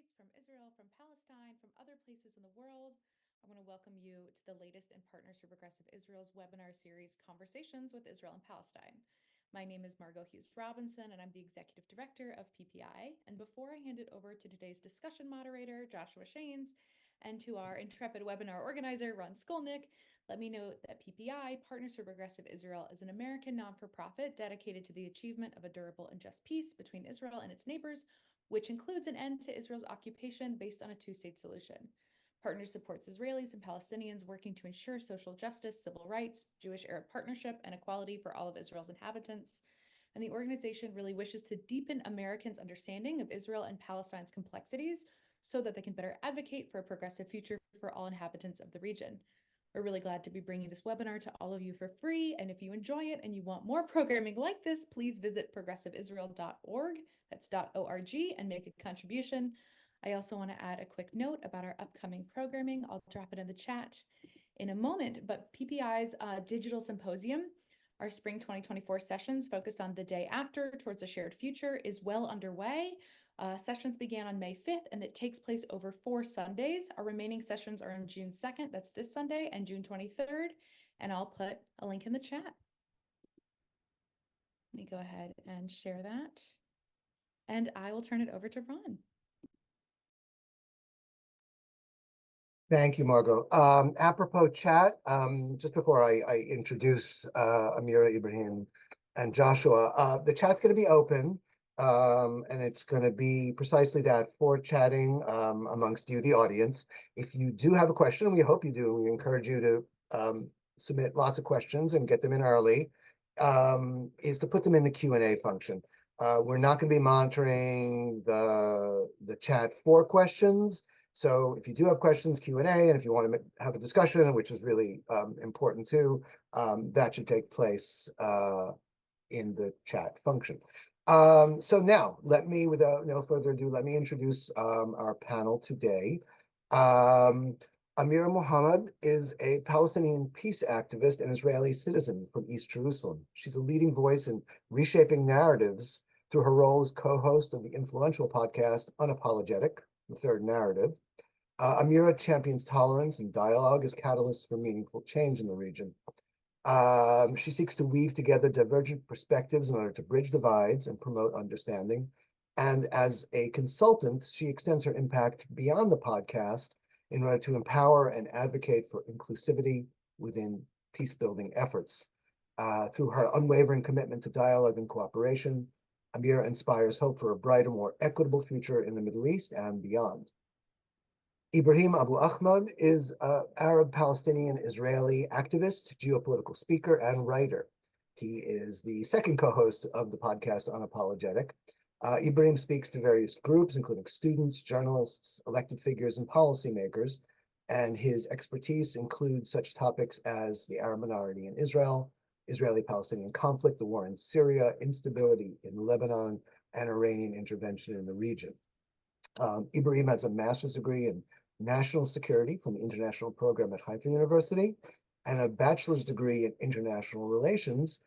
States, from Israel, from Palestine, from other places in the world. I want to welcome you to the latest in Partners for Progressive Israel's webinar series, Conversations with Israel and Palestine. My name is Margot Hughes Robinson, and I'm the Executive Director of PPI. And before I hand it over to today's discussion moderator, Joshua Shanes, and to our intrepid webinar organizer, Ron Skolnick, let me note that PPI, Partners for Progressive Israel, is an American non-for-profit dedicated to the achievement of a durable and just peace between Israel and its neighbors, which includes an end to Israel's occupation based on a two-state solution. Partners supports Israelis and Palestinians working to ensure social justice, civil rights, Jewish-Arab partnership, and equality for all of Israel's inhabitants. And the organization really wishes to deepen Americans' understanding of Israel and Palestine's complexities so that they can better advocate for a progressive future for all inhabitants of the region. We're really glad to be bringing this webinar to all of you for free. And if you enjoy it and you want more programming like this, please visit progressiveisrael.org, that's .org, and make a contribution. I also want to add a quick note about our upcoming programming. I'll drop it in the chat in a moment, but PPI's digital symposium, our spring 2024 sessions focused on the day after towards a shared future, is well underway. Sessions began on May 5th, and it takes place over 4 Sundays. Our remaining sessions are on June 2nd, that's this Sunday, and June 23rd, and I'll put a link in the chat. Let me go ahead and share that, and I will turn it over to Ron. Thank you, Margot. Apropos chat, just before I introduce Amira, Ibrahim, and Joshua, the chat's going to be open, and it's going to be precisely that, for chatting amongst you, the audience. If you do have a question, and we hope you do, we encourage you to submit lots of questions and get them in early, is to put them in the Q&A function. We're not going to be monitoring the chat for questions. So if you do have questions, Q&A, and if you want to have a discussion, which is really important too, that should take place in the chat function. So now, without no further ado, let me introduce our panel today. Amira Mohammed is a Palestinian peace activist and Israeli citizen from East Jerusalem. She's a leading voice in reshaping narratives through her role as co-host of the influential podcast Unapologetic, The Third Narrative. Amira champions tolerance and dialogue as catalysts for meaningful change in the region. She seeks to weave together divergent perspectives in order to bridge divides and promote understanding. And as a consultant, she extends her impact beyond the podcast in order to empower and advocate for inclusivity within peace-building efforts. Through her unwavering commitment to dialogue and cooperation, Amira inspires hope for a brighter, more equitable future in the Middle East and beyond. Ibrahim Abu Ahmed is an Arab Palestinian-Israeli activist, geopolitical speaker, and writer. He is the second co-host of the podcast Unapologetic. Ibrahim speaks to various groups, including students, journalists, elected figures, and policymakers, and his expertise includes such topics as the Arab minority in Israel, Israeli-Palestinian conflict, the war in Syria, instability in Lebanon, and Iranian intervention in the region. Ibrahim has a master's degree in national security from the international program at Haifa University and a bachelor's degree in international relations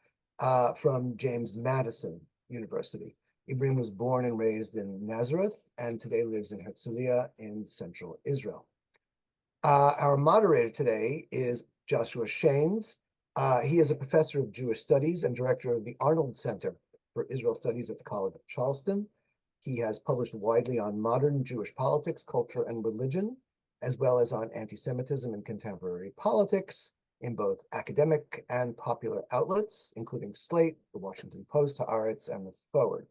from James Madison University. Ibrahim was born and raised in Nazareth and today lives in Herzliya in central Israel. Our moderator today is Joshua Shanes. He is a professor of Jewish Studies and director of the Arnold Center for Israel Studies at the College of Charleston. He has published widely on modern Jewish politics, culture, and religion, as well as on anti-Semitism and contemporary politics in both academic and popular outlets, including Slate, The Washington Post, Haaretz, and The Forward.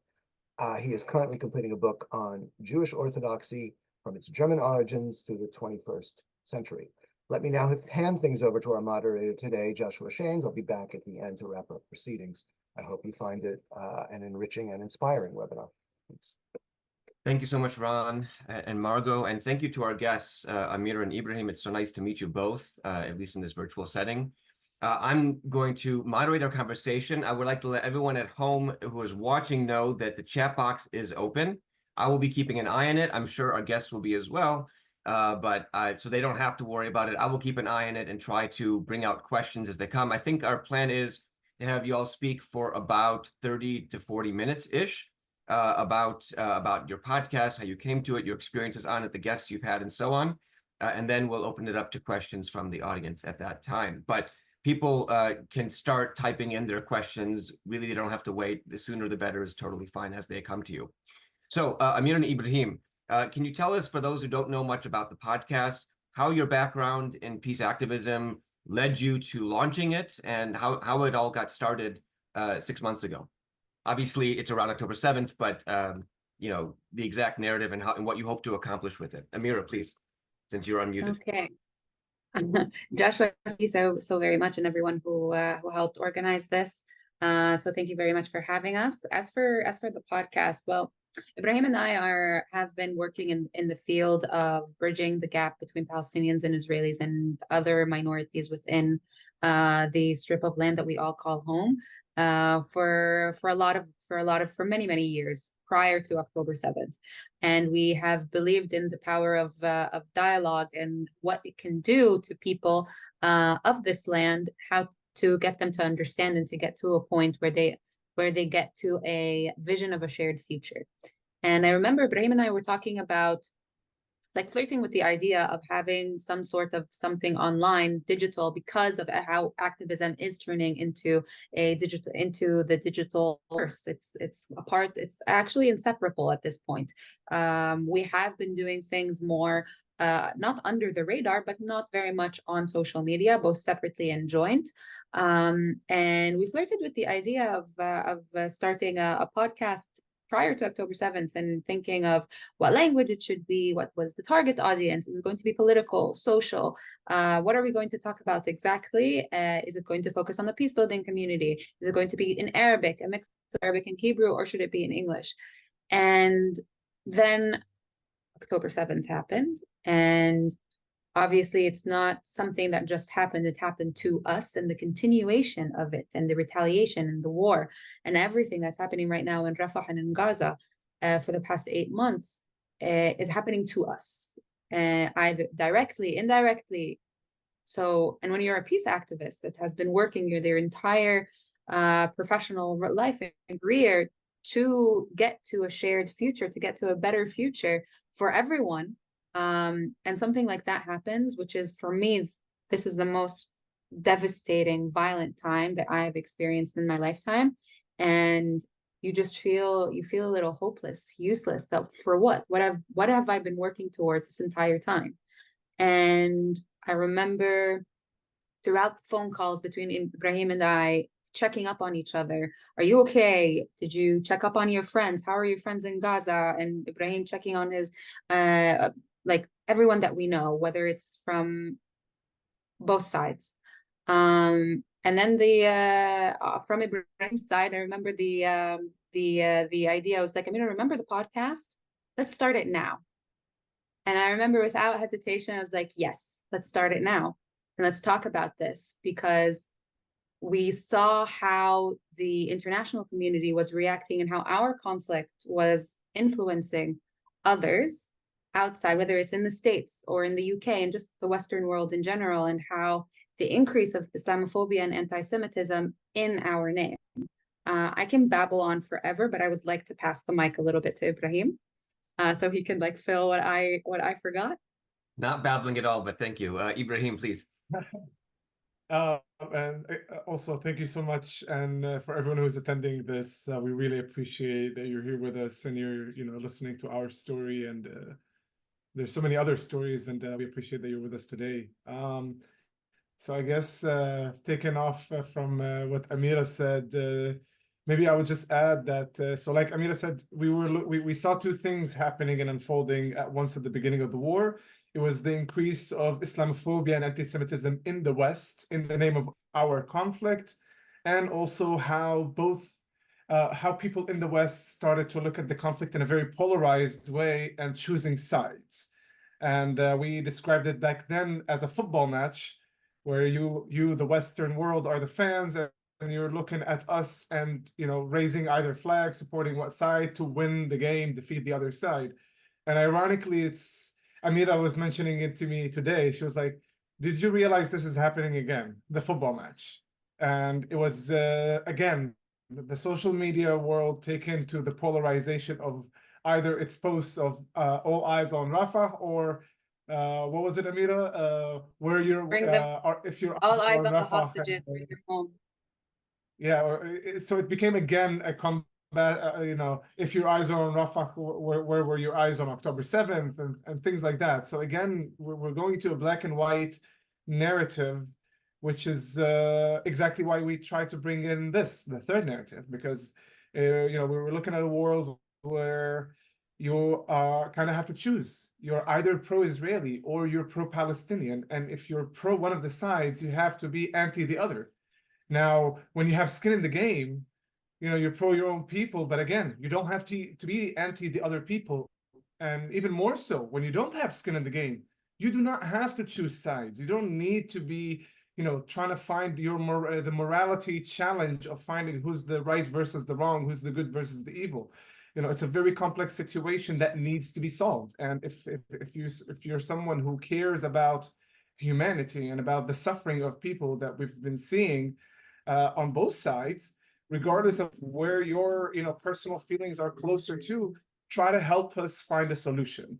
He is currently completing a book on Jewish Orthodoxy from its German origins through the 21st century. Let me now hand things over to our moderator today, Joshua Shanes. I'll be back at the end to wrap up proceedings. I hope you find it an enriching and inspiring webinar. Thanks. Thank you so much, Ron and Margot, and thank you to our guests, Amira and Ibrahim. It's so nice to meet you both, at least in this virtual setting. I'm going to moderate our conversation. I would like to let everyone at home who is watching know that the chat box is open. I will be keeping an eye on it. I'm sure our guests will be as well, so they don't have to worry about it. I will keep an eye on it and try to bring out questions as they come. I think our plan is to have you all speak for about 30 to 40 minutes-ish. about your podcast, how you came to it, your experiences on it, the guests you've had, and so on. And then we'll open it up to questions from the audience at that time. But people can start typing in their questions. Really, they don't have to wait. The sooner the better is totally fine as they come to you. So, Amira and Ibrahim, can you tell us, for those who don't know much about the podcast, how your background in peace activism led you to launching it, and how it all got started 6 months ago? Obviously, it's around October 7th, but you know, the exact narrative and what you hope to accomplish with it. Amira, please, since you're unmuted. Okay. Joshua, thank you so very much, and everyone who helped organize this. So thank you very much for having us. As for the podcast, well, Ibrahim and I have been working in the field of bridging the gap between Palestinians and Israelis and other minorities within the strip of land that we all call home for many years prior to October 7th. And we have believed in the power of dialogue and what it can do to people of this land, how to get them to understand and to get to a point where they get to a vision of a shared future. And I remember Ibrahim and I were talking about like flirting with the idea of having some sort of something online, digital, because of how activism is turning into the digital course. It's actually inseparable at this point. We have been doing things more not under the radar, but not very much on social media, both separately and joint. And we flirted with the idea of starting a podcast prior to October 7th and thinking of what language it should be, what was the target audience, is it going to be political, social, what are we going to talk about exactly? Is it going to focus on the peace building community? Is it going to be in Arabic, a mix of Arabic and Hebrew, or should it be in English? And then October 7th happened, and obviously, it's not something that just happened. It happened to us, and the continuation of it, and the retaliation, and the war, and everything that's happening right now in Rafah and in Gaza for the past 8 months is happening to us, either directly, indirectly. So, and when you're a peace activist that has been working their entire professional life and career to get to a shared future, to get to a better future for everyone, and something like that happens, which is, for me, this is the most devastating, violent time that I have experienced in my lifetime. And you just feel a little hopeless, useless. That for what? What have I been working towards this entire time? And I remember throughout the phone calls between Ibrahim and I, checking up on each other. Are you okay? Did you check up on your friends? How are your friends in Gaza? And Ibrahim checking on his like everyone that we know, whether it's from both sides. And then from Ibrahim's side, I remember the idea was like, I'm gonna remember the podcast. Let's start it now. And I remember without hesitation, I was like, yes, let's start it now. And let's talk about this, because we saw how the international community was reacting and how our conflict was influencing others outside, whether it's in the States or in the UK and just the Western world in general, and how the increase of Islamophobia and anti-Semitism in our name. I can babble on forever, but I would like to pass the mic a little bit to Ibrahim, so he can like fill what I forgot. Not babbling at all, but thank you. Ibrahim, please. And also, thank you so much, and for everyone who's attending this, we really appreciate that you're here with us and you're listening to our story, and there's so many other stories, and we appreciate that you're with us today. So I guess taking off from what Amira said, maybe I would just add that so like Amira said, we saw two things happening and unfolding at once at the beginning of the war. It was the increase of Islamophobia and anti-Semitism in the West in the name of our conflict, and also how people in the West started to look at the conflict in a very polarized way and choosing sides. And we described it back then as a football match, where you, the Western world, are the fans, and you're looking at us and raising either flag, supporting what side to win the game, defeat the other side. And ironically, Amira was mentioning it to me today. She was like, did you realize this is happening again, the football match? And it was, again, the social media world taken to the polarization of either its posts of all eyes on Rafah, or what was it, Amira? Where you're, Bring them or if you're all eyes on on the Rafah, hostages, bring them home. yeah, so it became again a combat. If your eyes are on Rafah, where were your eyes on October 7th, and things like that. So again, we're going to a black and white narrative, which is exactly why we try to bring in the third narrative, because we were looking at a world where you kind of have to choose. You're either pro-Israeli or you're pro-Palestinian, and if you're pro one of the sides, you have to be anti the other. Now, when you have skin in the game, you're pro your own people, but again, you don't have to be anti the other people. And even more so, when you don't have skin in the game, you do not have to choose sides. You don't need to be, trying to find the morality challenge of finding who's the right versus the wrong, who's the good versus the evil. It's a very complex situation that needs to be solved. And if you're someone who cares about humanity and about the suffering of people that we've been seeing on both sides, regardless of where your personal feelings are closer to, try to help us find a solution.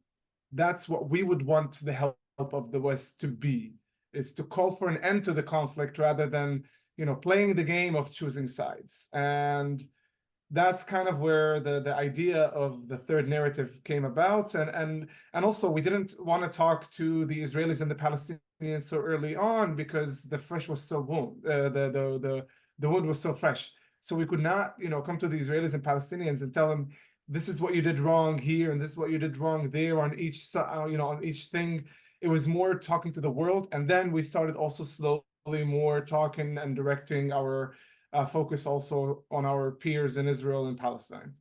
That's what we would want the help of the West to be, is to call for an end to the conflict rather than playing the game of choosing sides. And that's kind of where the idea of the third narrative came about. And also, we didn't want to talk to the Israelis and the Palestinians so early on because the flesh was so wound, the wound was so fresh. So we could not, come to the Israelis and Palestinians and tell them, this is what you did wrong here, and this is what you did wrong there on each side, on each thing. It was more talking to the world, and then we started also slowly more talking and directing our focus also on our peers in Israel and Palestine.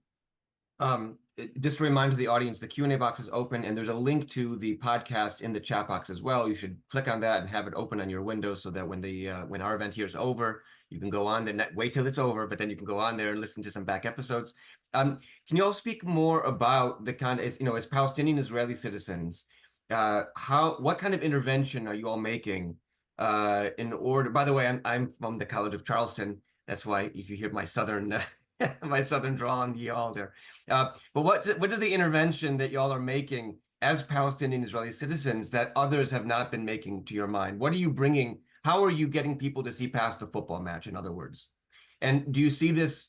Just a reminder to the audience, the Q&A box is open, and there's a link to the podcast in the chat box as well. You should click on that and have it open on your window so that when our event here is over, you can go on there, wait till it's over, but then you can go on there and listen to some back episodes. Can you all speak more about the kind of, as Palestinian-Israeli citizens, what kind of intervention are you all making in order? By the way, I'm from the College of Charleston. That's why if you hear my southern my southern drawl on the y'all there. But what is the intervention that y'all are making as Palestinian-Israeli citizens that others have not been making to your mind? What are you bringing? How are you getting people to see past the football match, in other words? And do you see this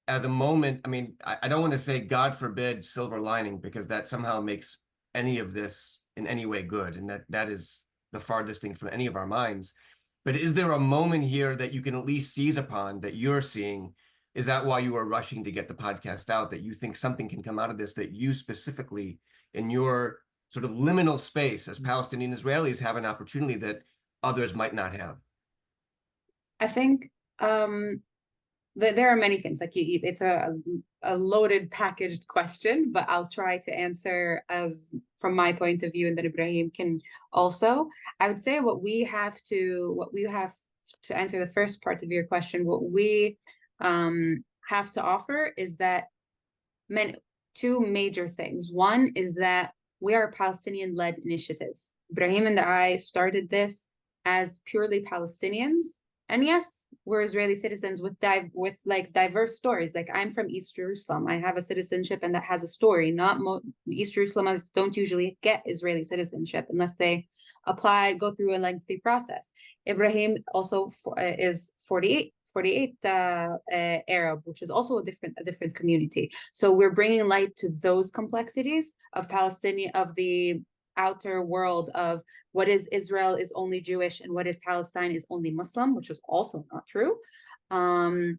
as a moment? I mean, I don't want to say, God forbid, silver lining, because that somehow makes any of this in any way good. And that is the farthest thing from any of our minds. But is there a moment here that you can at least seize upon that you're seeing? Is that why you are rushing to get the podcast out, that you think something can come out of this, that you specifically in your sort of liminal space as Palestinian Israelis have an opportunity that others might not have? I think there are many things. Like it's a loaded, packaged question, but I'll try to answer as from my point of view, and then Ibrahim can also. I would say what we have to answer the first part of your question. What we have to offer is that two major things. One is that we are a Palestinian-led initiative. Ibrahim and I started this as purely Palestinians. And yes, we're Israeli citizens with diverse stories. Like, I'm from East Jerusalem. I have a citizenship and that has a story. East Jerusalem don't usually get Israeli citizenship unless they go through a lengthy process. Ibrahim also is 48 Arab, which is also a different community. So we're bringing light to those complexities of Palestinian, of the outer world of what is Israel is only Jewish and what is Palestine is only Muslim, which is also not true. And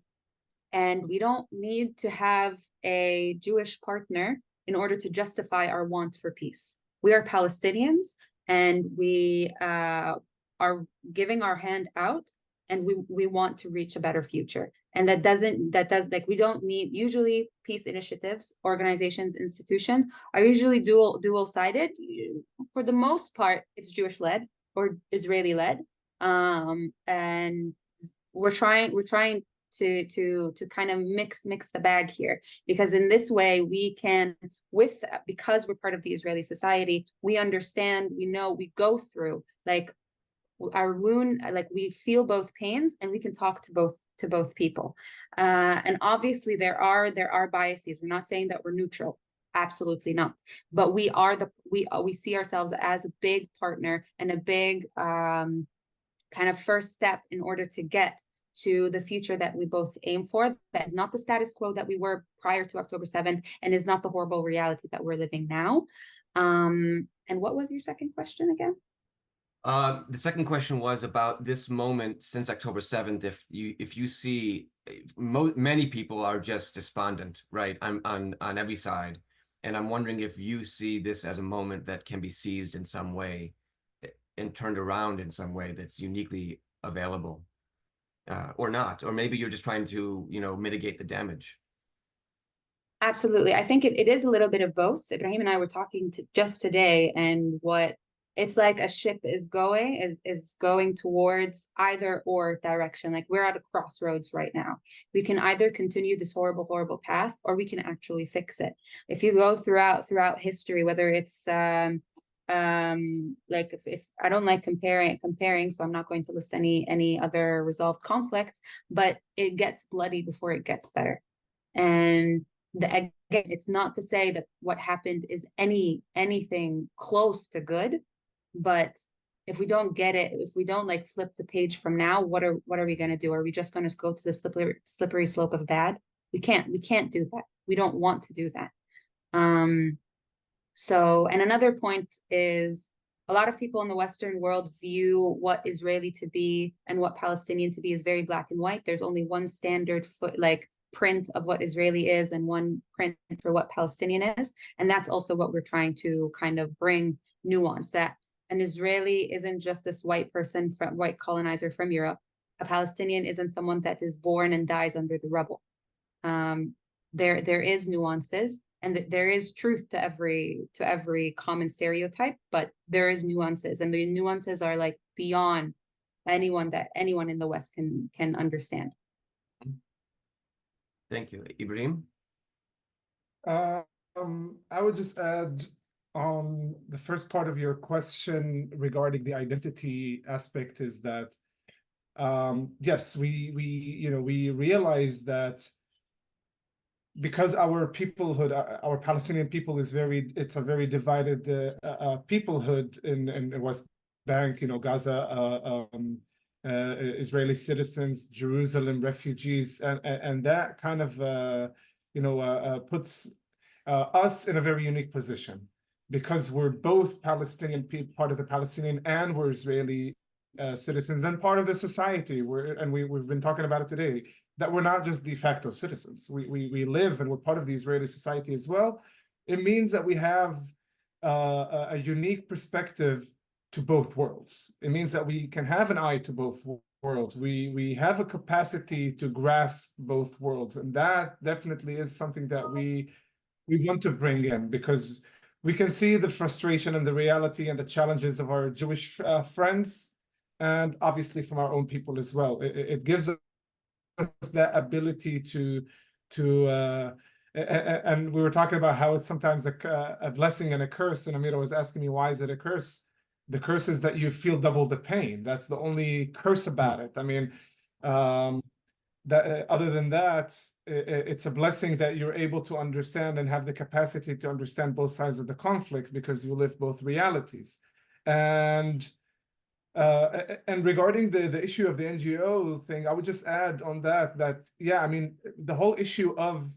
we don't need to have a Jewish partner in order to justify our want for peace. We are Palestinians, and we are giving our hand out, and we want to reach a better future. And we don't need, usually peace initiatives, organizations, institutions are usually dual-sided. For the most part, it's Jewish-led or Israeli-led. And we're trying to kind of mix the bag here, because in this way we can, because we're part of the Israeli society, we understand, we know, we go through, like, our wound, like we feel both pains and we can talk to both people. And obviously there are biases. We're not saying that we're neutral. Absolutely not. But we see ourselves as a big partner and a big kind of first step in order to get to the future that we both aim for. That is not the status quo that we were prior to October 7th and is not the horrible reality that we're living now. And what was your second question again? The second question was about this moment since October 7th. If you see many people are just despondent, right, on every side, and I'm wondering if you see this as a moment that can be seized in some way and turned around in some way that's uniquely available, or not, or maybe you're just trying to, mitigate the damage. Absolutely. I think it is a little bit of both. Ibrahim and I were talking just today, and what it's like a ship is going towards either or direction. Like we're at a crossroads right now. We can either continue this horrible path, or we can actually fix it. If you go throughout history, whether it's like if I don't like comparing, so I'm not going to list any other resolved conflicts, but it gets bloody before it gets better. And again, it's not to say that what happened is anything close to good, but if we don't get it, if we don't like flip the page from now, what are we going to do? Are we just going to go to the slippery slope of bad? We can't do that. We don't want to do that. So, and another point is a lot of people in the Western world view what Israeli to be and what Palestinian to be is very black and white. There's only one standard print of what Israeli is and one print for what Palestinian is. And that's also what we're trying to kind of bring nuance, that an Israeli isn't just this white person, white colonizer from Europe. A Palestinian isn't someone that is born and dies under the rubble. There is nuances, and there is truth to every common stereotype, but there is nuances, and the nuances are like beyond anyone in the West can understand. Thank you. Ibrahim? I would just add on the first part of your question regarding the identity aspect is that, yes, we realize that because our peoplehood, our Palestinian people it's a very divided peoplehood in West Bank, Gaza, Israeli citizens, Jerusalem refugees, and that kind of puts us in a very unique position because we're both Palestinian people, part of the Palestinian, and we're Israeli citizens and part of the society. We've been talking about it today, that we're not just de facto citizens. We live and we're part of the Israeli society as well. It means that we have a unique perspective to both worlds. It means that we can have an eye to both worlds. We have a capacity to grasp both worlds, and that definitely is something that we want to bring in, because we can see the frustration and the reality and the challenges of our Jewish friends, and obviously from our own people as well. It gives us that ability to and we were talking about how it's sometimes a blessing and a curse, and Amira was asking me, why is it a curse? The curse is that you feel double the pain. That's the only curse about it. I mean, that other than that, it's a blessing that you're able to understand and have the capacity to understand both sides of the conflict, because you live both realities. And regarding the issue of the NGO thing, I would just add on that yeah, I mean, the whole issue of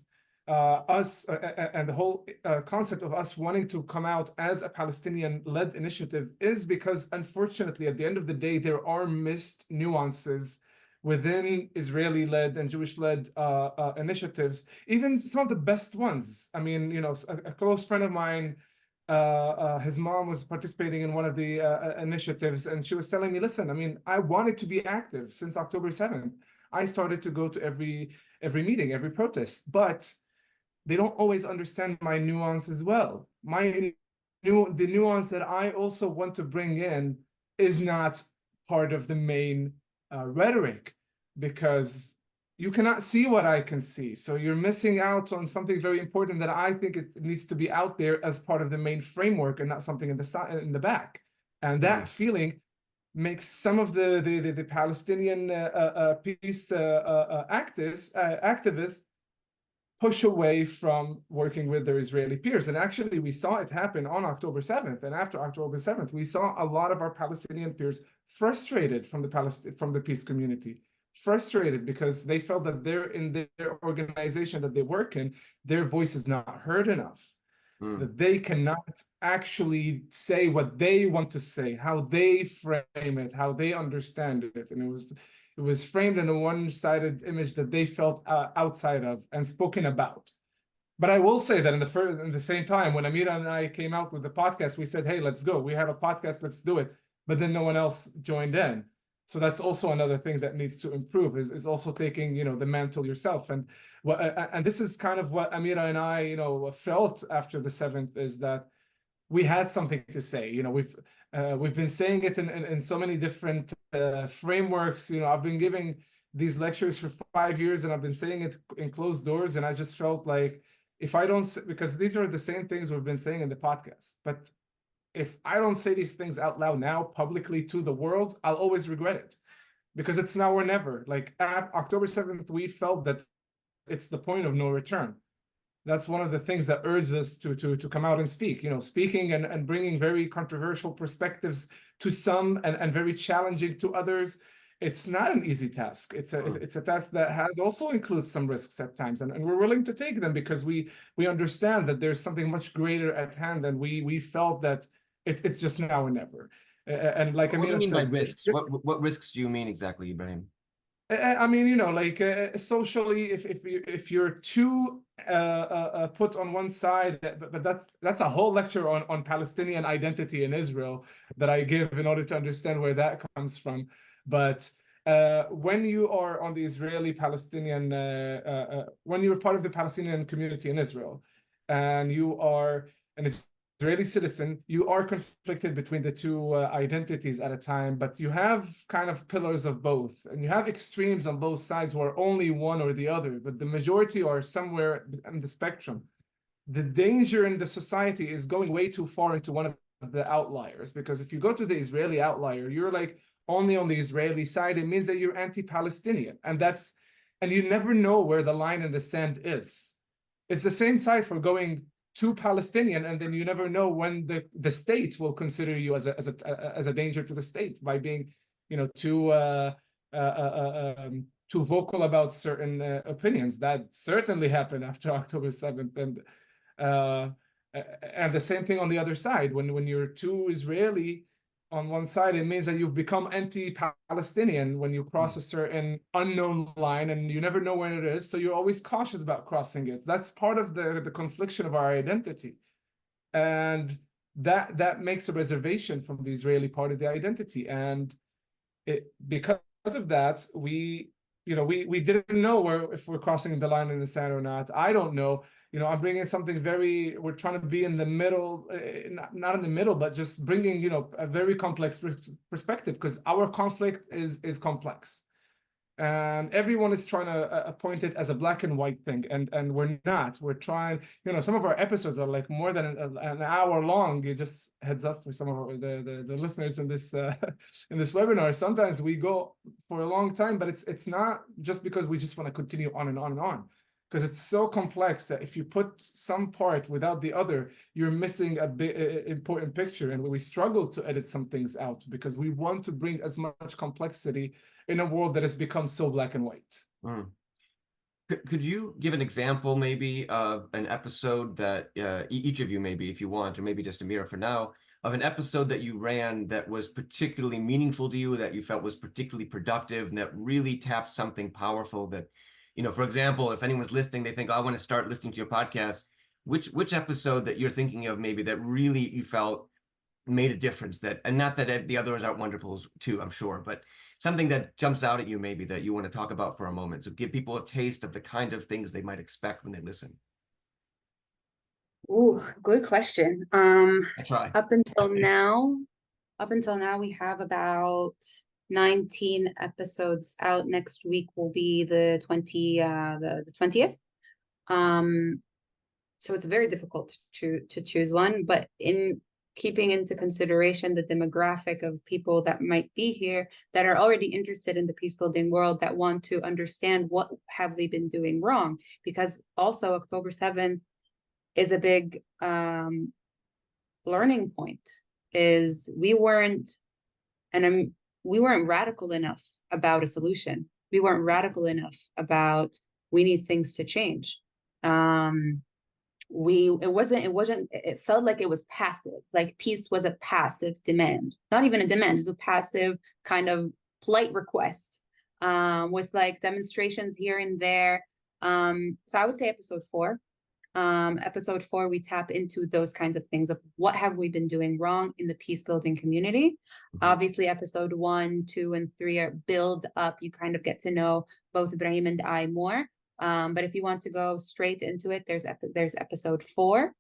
us and the whole concept of us wanting to come out as a Palestinian-led initiative is because, unfortunately, at the end of the day, there are missed nuances within Israeli-led and Jewish-led initiatives, even some of the best ones. I mean, a close friend of mine, his mom was participating in one of the initiatives, and she was telling me, listen, I mean, I wanted to be active since October 7th. I started to go to every meeting, every protest, but they don't always understand my nuance as well. The nuance that I also want to bring in is not part of the main rhetoric, because you cannot see what I can see. So you're missing out on something very important that I think it needs to be out there as part of the main framework and not something in the back. And that feeling makes some of the Palestinian peace activists push away from working with their Israeli peers. And actually, we saw it happen on October 7th. And after October 7th, we saw a lot of our Palestinian peers frustrated from the peace community, frustrated because they felt that they're in their organization that they work in, their voice is not heard enough. That they cannot actually say what they want to say, how they frame it, how they understand it. And it was framed in a one-sided image that they felt outside of and spoken about. But I will say that in the same time, when Amira and I came out with the podcast, we said, hey, let's go. We have a podcast, let's do it. But then no one else joined in. So that's also another thing that needs to improve is also taking, the mantle yourself. And this is kind of what Amira and I, felt after the 7th, is that we had something to say. We've been saying it in so many different frameworks. I've been giving these lectures for 5 years, and I've been saying it in closed doors. And I just felt like if I don't, because these are the same things we've been saying in the podcast, but if I don't say these things out loud now publicly to the world, I'll always regret it, because it's now or never. Like at October 7th, we felt that it's the point of no return. That's one of the things that urges us to come out and speak, speaking and bringing very controversial perspectives to some and very challenging to others. It's not an easy task. It's a task that has also includes some risks at times, and we're willing to take them because we understand that there's something much greater at hand, and we felt that it's just now or never. And like What do you Amira mean by said, risks? What risks do you mean exactly, Ibrahim? I mean, like socially, if you're too put on one side, but that's a whole lecture on Palestinian identity in Israel that I give in order to understand where that comes from. But when you are on the Israeli-Palestinian, when you're part of the Palestinian community in Israel, and you are an Israeli citizen, you are conflicted between the two identities at a time, but you have kind of pillars of both, and you have extremes on both sides who are only one or the other, but the majority are somewhere in the spectrum. The danger in the society is going way too far into one of the outliers, because if you go to the Israeli outlier, you're like only on the Israeli side. It means that you're anti-Palestinian, and you never know where the line in the sand is. It's the same side for going too Palestinian, and then you never know when the state will consider you as a danger to the state by being, too vocal about certain opinions. That certainly happened after October 7th, and the same thing on the other side. When you're too Israeli on one side, it means that you've become anti-Palestinian when you cross a certain unknown line, and you never know when it is. So you're always cautious about crossing it. That's part of the confliction of our identity. And that makes a reservation from the Israeli part of the identity. And because of that, we didn't know if we're crossing the line in the sand or not. I don't know. I'm bringing something we're trying to be in the middle, not in the middle, but just bringing, a very complex perspective, because our conflict is complex. And everyone is trying to point it as a black and white thing, and we're not. We're trying, some of our episodes are like more than an hour long. It just heads up for some of the listeners in this in this webinar. Sometimes we go for a long time, but it's not just because we just want to continue on and on and on, because it's so complex that if you put some part without the other, you're missing a big important picture. And we struggle to edit some things out because we want to bring as much complexity in a world that has become so black and white. Could you give an example maybe of an episode that each of you, maybe if you want, or maybe just Amira for now, of an episode that you ran that was particularly meaningful to you, that you felt was particularly productive, and that really tapped something powerful that, for example, if anyone's listening, they think, I want to start listening to your podcast. Which episode that you're thinking of maybe that really you felt made a difference, and not that the others aren't wonderful too, I'm sure, but something that jumps out at you maybe that you want to talk about for a moment. So give people a taste of the kind of things they might expect when they listen. Ooh, good question. I try. Up until now, we have about 19 episodes out. Next week will be the 20th. So it's very difficult to choose one, but in keeping into consideration the demographic of people that might be here that are already interested in the peace building world, that want to understand what have we been doing wrong. Because also October 7th is a big learning point, is we weren't radical enough about a solution. We weren't radical enough about we need things to change. It felt like it was passive, like peace was a passive demand, not even a demand, it's a passive kind of polite request, with like demonstrations here and there. So I would say episode 4. Episode 4, we tap into those kinds of things of what have we been doing wrong in the peace building community. Obviously, episode 1, 2, and 3 are build up. You kind of get to know both Ibrahim and I more. But if you want to go straight into it, there's episode 4.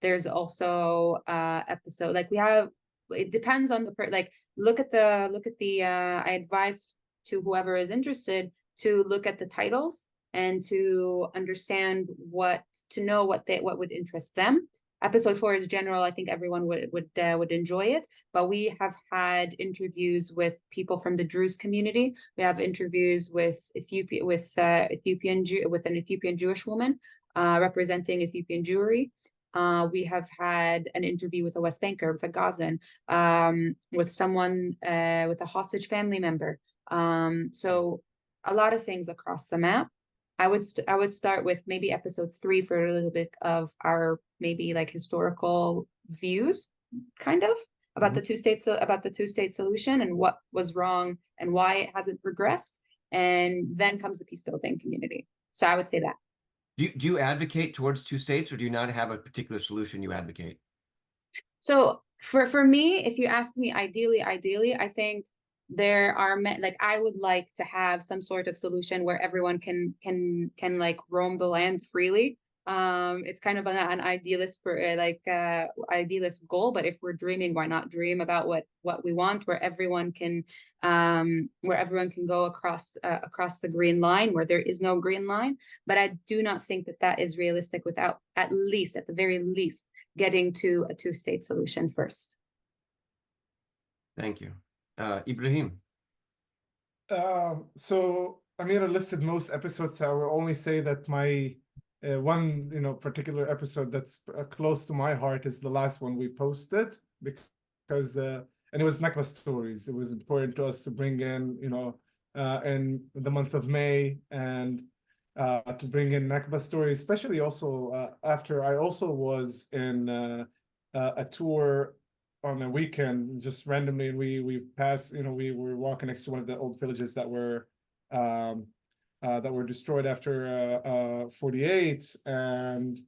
There's also episode, like we have, it depends on like look at the I advised to whoever is interested to look at the titles and to understand what would interest them. Episode 4 is general. I think everyone would enjoy it. But we have had interviews with people from the Druze community. We have interviews with an Ethiopian Jewish woman representing Ethiopian Jewry. We have had an interview with a West Banker, with a Gazan, with someone with a hostage family member. So a lot of things across the map. I would start with maybe episode 3 for a little bit of our maybe like historical views, kind of about the two-state solution and what was wrong and why it hasn't progressed. And then comes the peace building community. So I would say that. Do you advocate towards 2 states, or do you not have a particular solution you advocate? So for me, if you ask me, ideally, I think there are like I would like to have some sort of solution where everyone can like roam the land freely. It's kind of an idealist idealist goal, but if we're dreaming, why not dream about what we want, where everyone can go across the green line, where there is no green line. But I do not think that is realistic without at the very least getting to a 2-state solution first. Thank you. Ibrahim. So Amira listed most episodes, so I will only say that my one particular episode that's close to my heart is the last one we posted, because and it was Nakba stories. It was important to us to bring in in the month of May, and to bring in Nakba stories, especially also after I also was in a tour on a weekend, just randomly, and we passed, we were walking next to one of the old villages that were destroyed after 48, and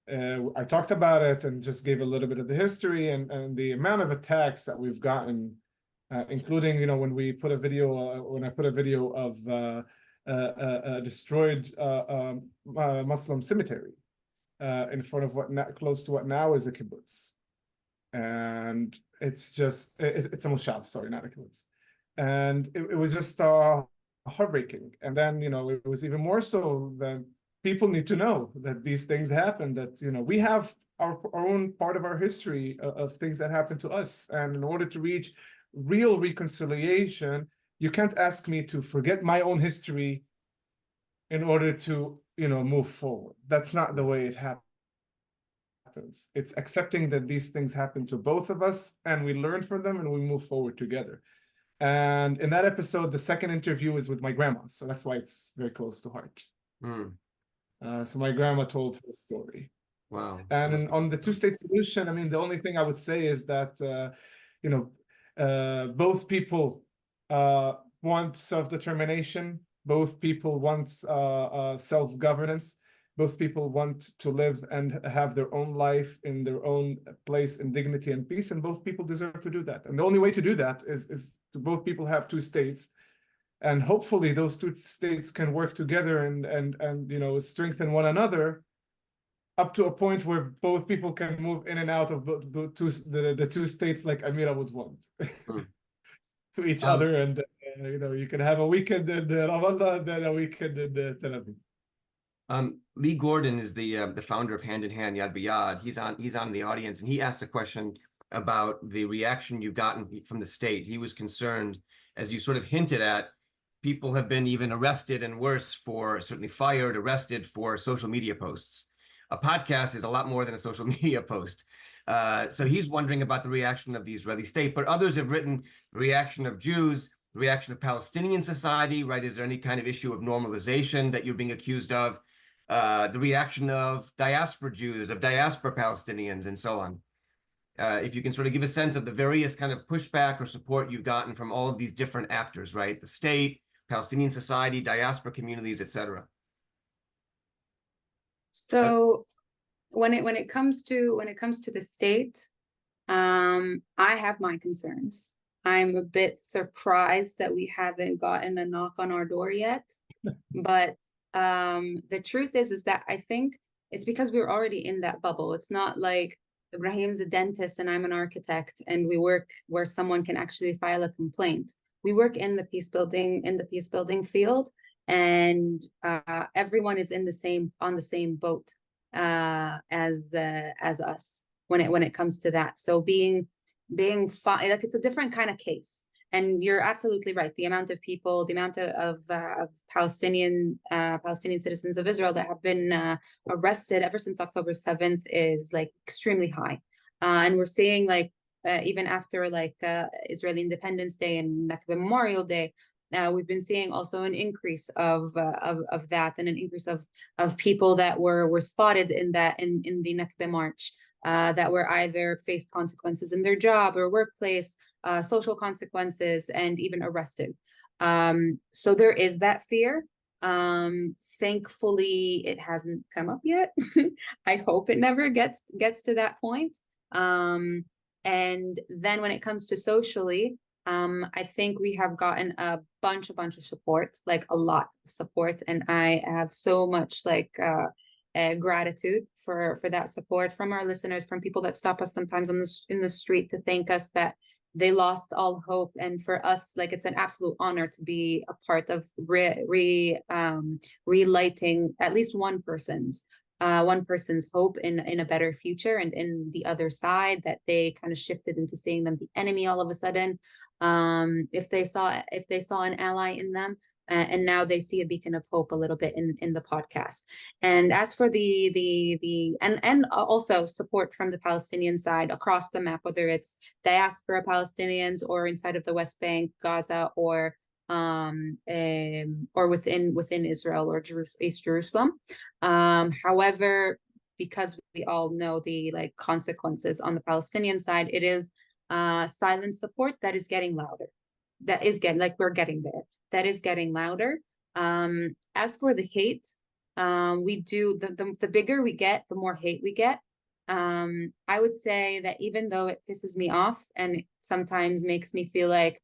I talked about it and just gave a little bit of the history and the amount of attacks that we've gotten, including when I put a video of a destroyed Muslim cemetery in front of close to what now is a kibbutz. And it's just it's a moshav, sorry, not a kibbutz. And it was just heartbreaking. And then it was even more so that people need to know that these things happen, that we have our own part of our history of things that happened to us. And in order to reach real reconciliation, you can't ask me to forget my own history in order to move forward. That's not the way it happens. It's accepting that these things happen to both of us, and we learn from them and we move forward together. And in that episode, the second interview is with my grandma, so that's why it's very close to heart. So my grandma told her story. Wow. And on the 2-state solution, I mean, the only thing I would say is that both people want self-determination, both people want self-governance. Both people want to live and have their own life in their own place in dignity and peace, and both people deserve to do that. And the only way to do that is to both people have 2 states, and hopefully those 2 states can work together and strengthen one another up to a point where both people can move in and out of the 2 states like Amira would want to each other, and you can have a weekend in Ramallah and then a weekend in Tel Aviv. Lee Gordon is the founder of Hand in Hand Yad B'Yad. He's on the audience, and he asked a question about the reaction you've gotten from the state. He was concerned, as you sort of hinted at, people have been even arrested and worse for, certainly fired, arrested for social media posts. A podcast is a lot more than a social media post. So he's wondering about the reaction of the Israeli state, but others have written the reaction of Jews, the reaction of Palestinian society, right? Is there any kind of issue of normalization that you're being accused of? The reaction of diaspora Jews, of diaspora Palestinians, and so on. If you can sort of give a sense of the various kind of pushback or support you've gotten from all of these different actors, right? The state, Palestinian society, diaspora communities, etc. So when it comes to the state, I have my concerns. I'm a bit surprised that we haven't gotten a knock on our door yet. But the truth is that I think it's because we're already in that bubble. It's not like Ibrahim's a dentist and I'm an architect and we work where someone can actually file a complaint. We work in the peace building field, and everyone is on the same boat as us when it comes to that. So being fine, like, it's a different kind of case. And you're absolutely right. The amount of people, the amount of Palestinian citizens of Israel that have been arrested ever since October 7th is like extremely high. And we're seeing like even after like Israeli Independence Day and Nakba Memorial Day, we've been seeing also an increase of that, and an increase of people that were spotted in the Nakba march. That were either faced consequences in their job or workplace, social consequences, and even arrested. So there is that fear. Thankfully, it hasn't come up yet. I hope it never gets to that point. And then when it comes to socially, I think we have gotten a bunch of support, like a lot of support, and I have so much gratitude for that support from our listeners, from people that stop us sometimes in the street to thank us that they lost all hope. And for us, like, it's an absolute honor to be a part of relighting at least one person's hope in a better future, and in the other side that they kind of shifted into seeing them the enemy all of a sudden. If they saw an ally in them, and now they see a beacon of hope a little bit in the podcast. And as for and also support from the Palestinian side across the map, whether it's diaspora Palestinians or inside of the West Bank, Gaza, or within Israel or East Jerusalem. However, because we all know the consequences on the Palestinian side, it is silent support that is getting louder. That is getting, like, we're getting there. That is getting louder. As for the hate, we do the bigger we get, the more hate we get. I would say that even though it pisses me off and it sometimes makes me feel like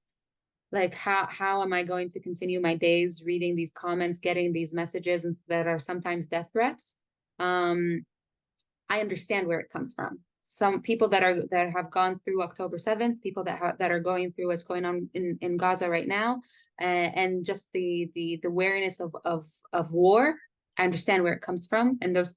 how am I going to continue my days reading these comments, getting these messages that are sometimes death threats? I understand where it comes from. Some people that have gone through October 7th, people that are going through what's going on in Gaza right now, and just the awareness of war. I understand where it comes from, and those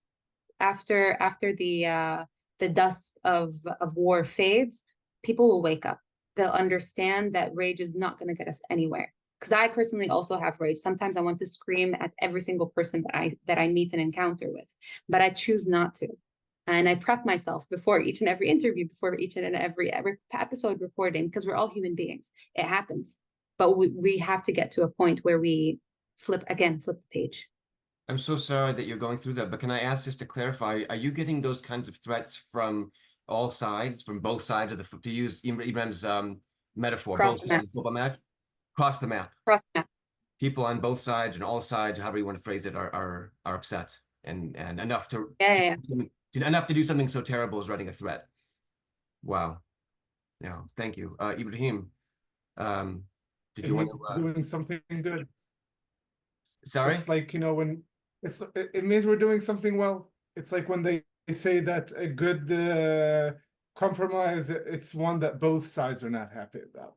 after the dust of war fades, people will wake up. They'll understand that rage is not going to get us anywhere. Because I personally also have rage. Sometimes I want to scream at every single person that I meet and encounter with, but I choose not to. And I prep myself before each and every interview, before each and every episode recording, because we're all human beings. It happens. But we have to get to a point where we flip the page. I'm so sorry that you're going through that, but can I ask, just to clarify, are you getting those kinds of threats from all sides, from both sides of to use Ibrahim's metaphor, Cross both the map. sides of the football match? Across the map. Cross the map. People on both sides and all sides, however you want to phrase it, are upset and enough to enough to do something so terrible as writing a threat. Wow. Yeah, thank you. Ibrahim, did you want to doing something good? Sorry? It's like, when it means we're doing something well. It's like when they say that a good compromise, it's one that both sides are not happy about.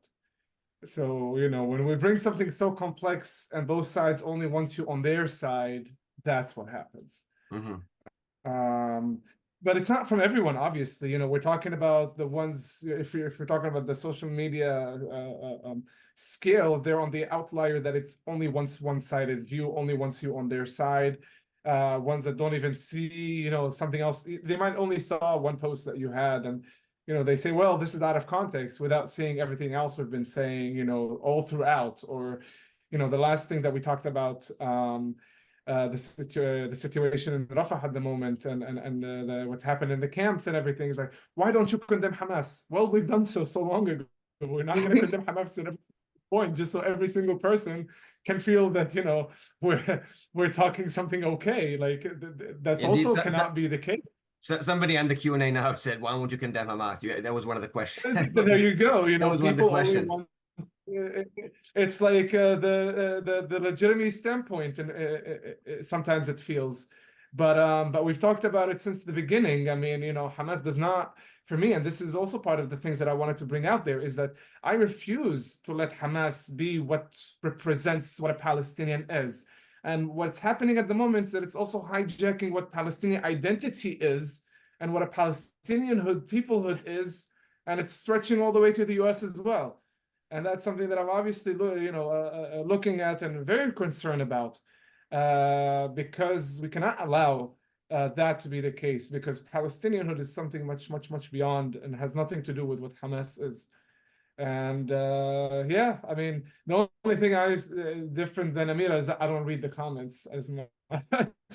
So, when we bring something so complex and both sides only want you on their side, that's what happens. Mm-hmm. But it's not from everyone, obviously. You know, we're talking about the ones, if we're talking about the social media scale, they're on the outlier that it's only one-sided view, only wants you on their side. Ones that don't even see, you know, something else. They might only saw one post that you had, and, you know, they say, well, this is out of context, without seeing everything else we've been saying, you know, all throughout. Or, you know, the last thing that we talked about, the situation in Rafah at the moment, and what happened in the camps and everything, is like, why don't you condemn Hamas? Well, we've done so long ago. We're not going to condemn Hamas at every point, just so every single person can feel that, you know, we're talking something okay. Like that's Indeed, also cannot be the case. So somebody on the Q&A now said, why won't you condemn Hamas? That was one of the questions. There you go. You know, people only questions. want. It's like the legitimate standpoint, and sometimes it feels, but we've talked about it since the beginning. I mean, you know, Hamas does not, for me, and this is also part of the things that I wanted to bring out there, is that I refuse to let Hamas be what represents what a Palestinian is. And what's happening at the moment is that it's also hijacking what Palestinian identity is and what a Palestinianhood, peoplehood is, and it's stretching all the way to the US as well. And that's something that I'm obviously, you know, looking at and very concerned about, because we cannot allow that to be the case, because Palestinianhood is something much beyond and has nothing to do with what Hamas is. And yeah, I mean, the only thing I is different than Amira is that I don't read the comments as much.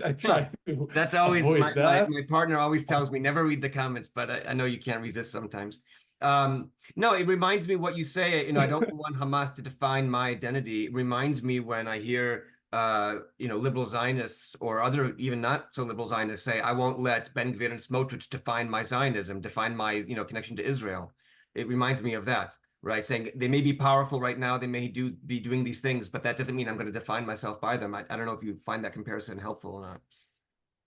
I try to. That's always avoid that. my partner always tells me never read the comments, but I know you can't resist sometimes. No, it reminds me what you say, you know, I don't want Hamas to define my identity. It reminds me when I hear, you know, liberal Zionists or other, even not so liberal Zionists say, I won't let Ben Gvir and Smotrich define my Zionism, define my, you know, connection to Israel. It reminds me of that, right? Saying they may be powerful right now, they may be doing these things, but that doesn't mean I'm going to define myself by them. I don't know if you find that comparison helpful or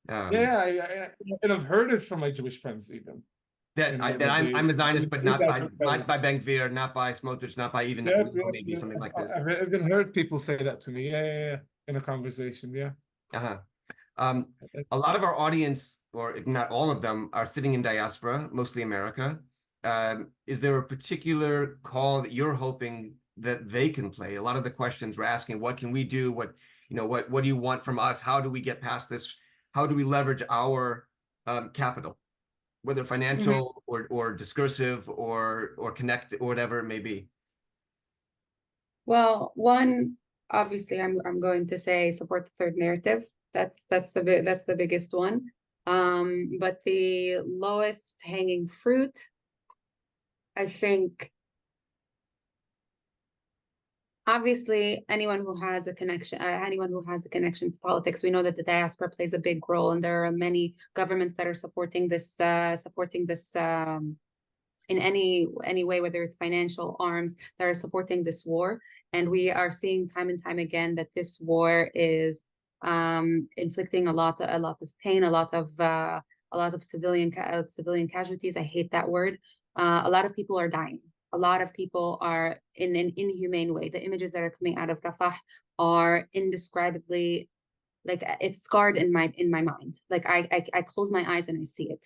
not. Yeah, and I've heard it from my Jewish friends even. That I'm a Zionist, but not by Ben Gvir, not by Smotrich, not by even maybe something like this. I've even heard people say that to me. Yeah, in a conversation. Yeah. A lot of our audience, or if not all of them, are sitting in diaspora, mostly America. Is there a particular call that you're hoping that they can play? A lot of the questions we're asking: what can we do? What do you want from us? How do we get past this? How do we leverage our capital? Whether financial or discursive or connect or whatever it may be. Well, one, obviously, I'm going to say support the third narrative. That's the biggest one. But the lowest hanging fruit, I think, obviously, anyone who has a connection to politics, we know that the diaspora plays a big role, and there are many governments that are supporting this in any way, whether it's financial arms that are supporting this war. And we are seeing time and time again that this war is inflicting a lot of pain, a lot of civilian casualties. I hate that word. A lot of people are dying. A lot of people are in an inhumane way. The images that are coming out of Rafah are indescribably, like, it's scarred in my mind. Like I close my eyes and I see it.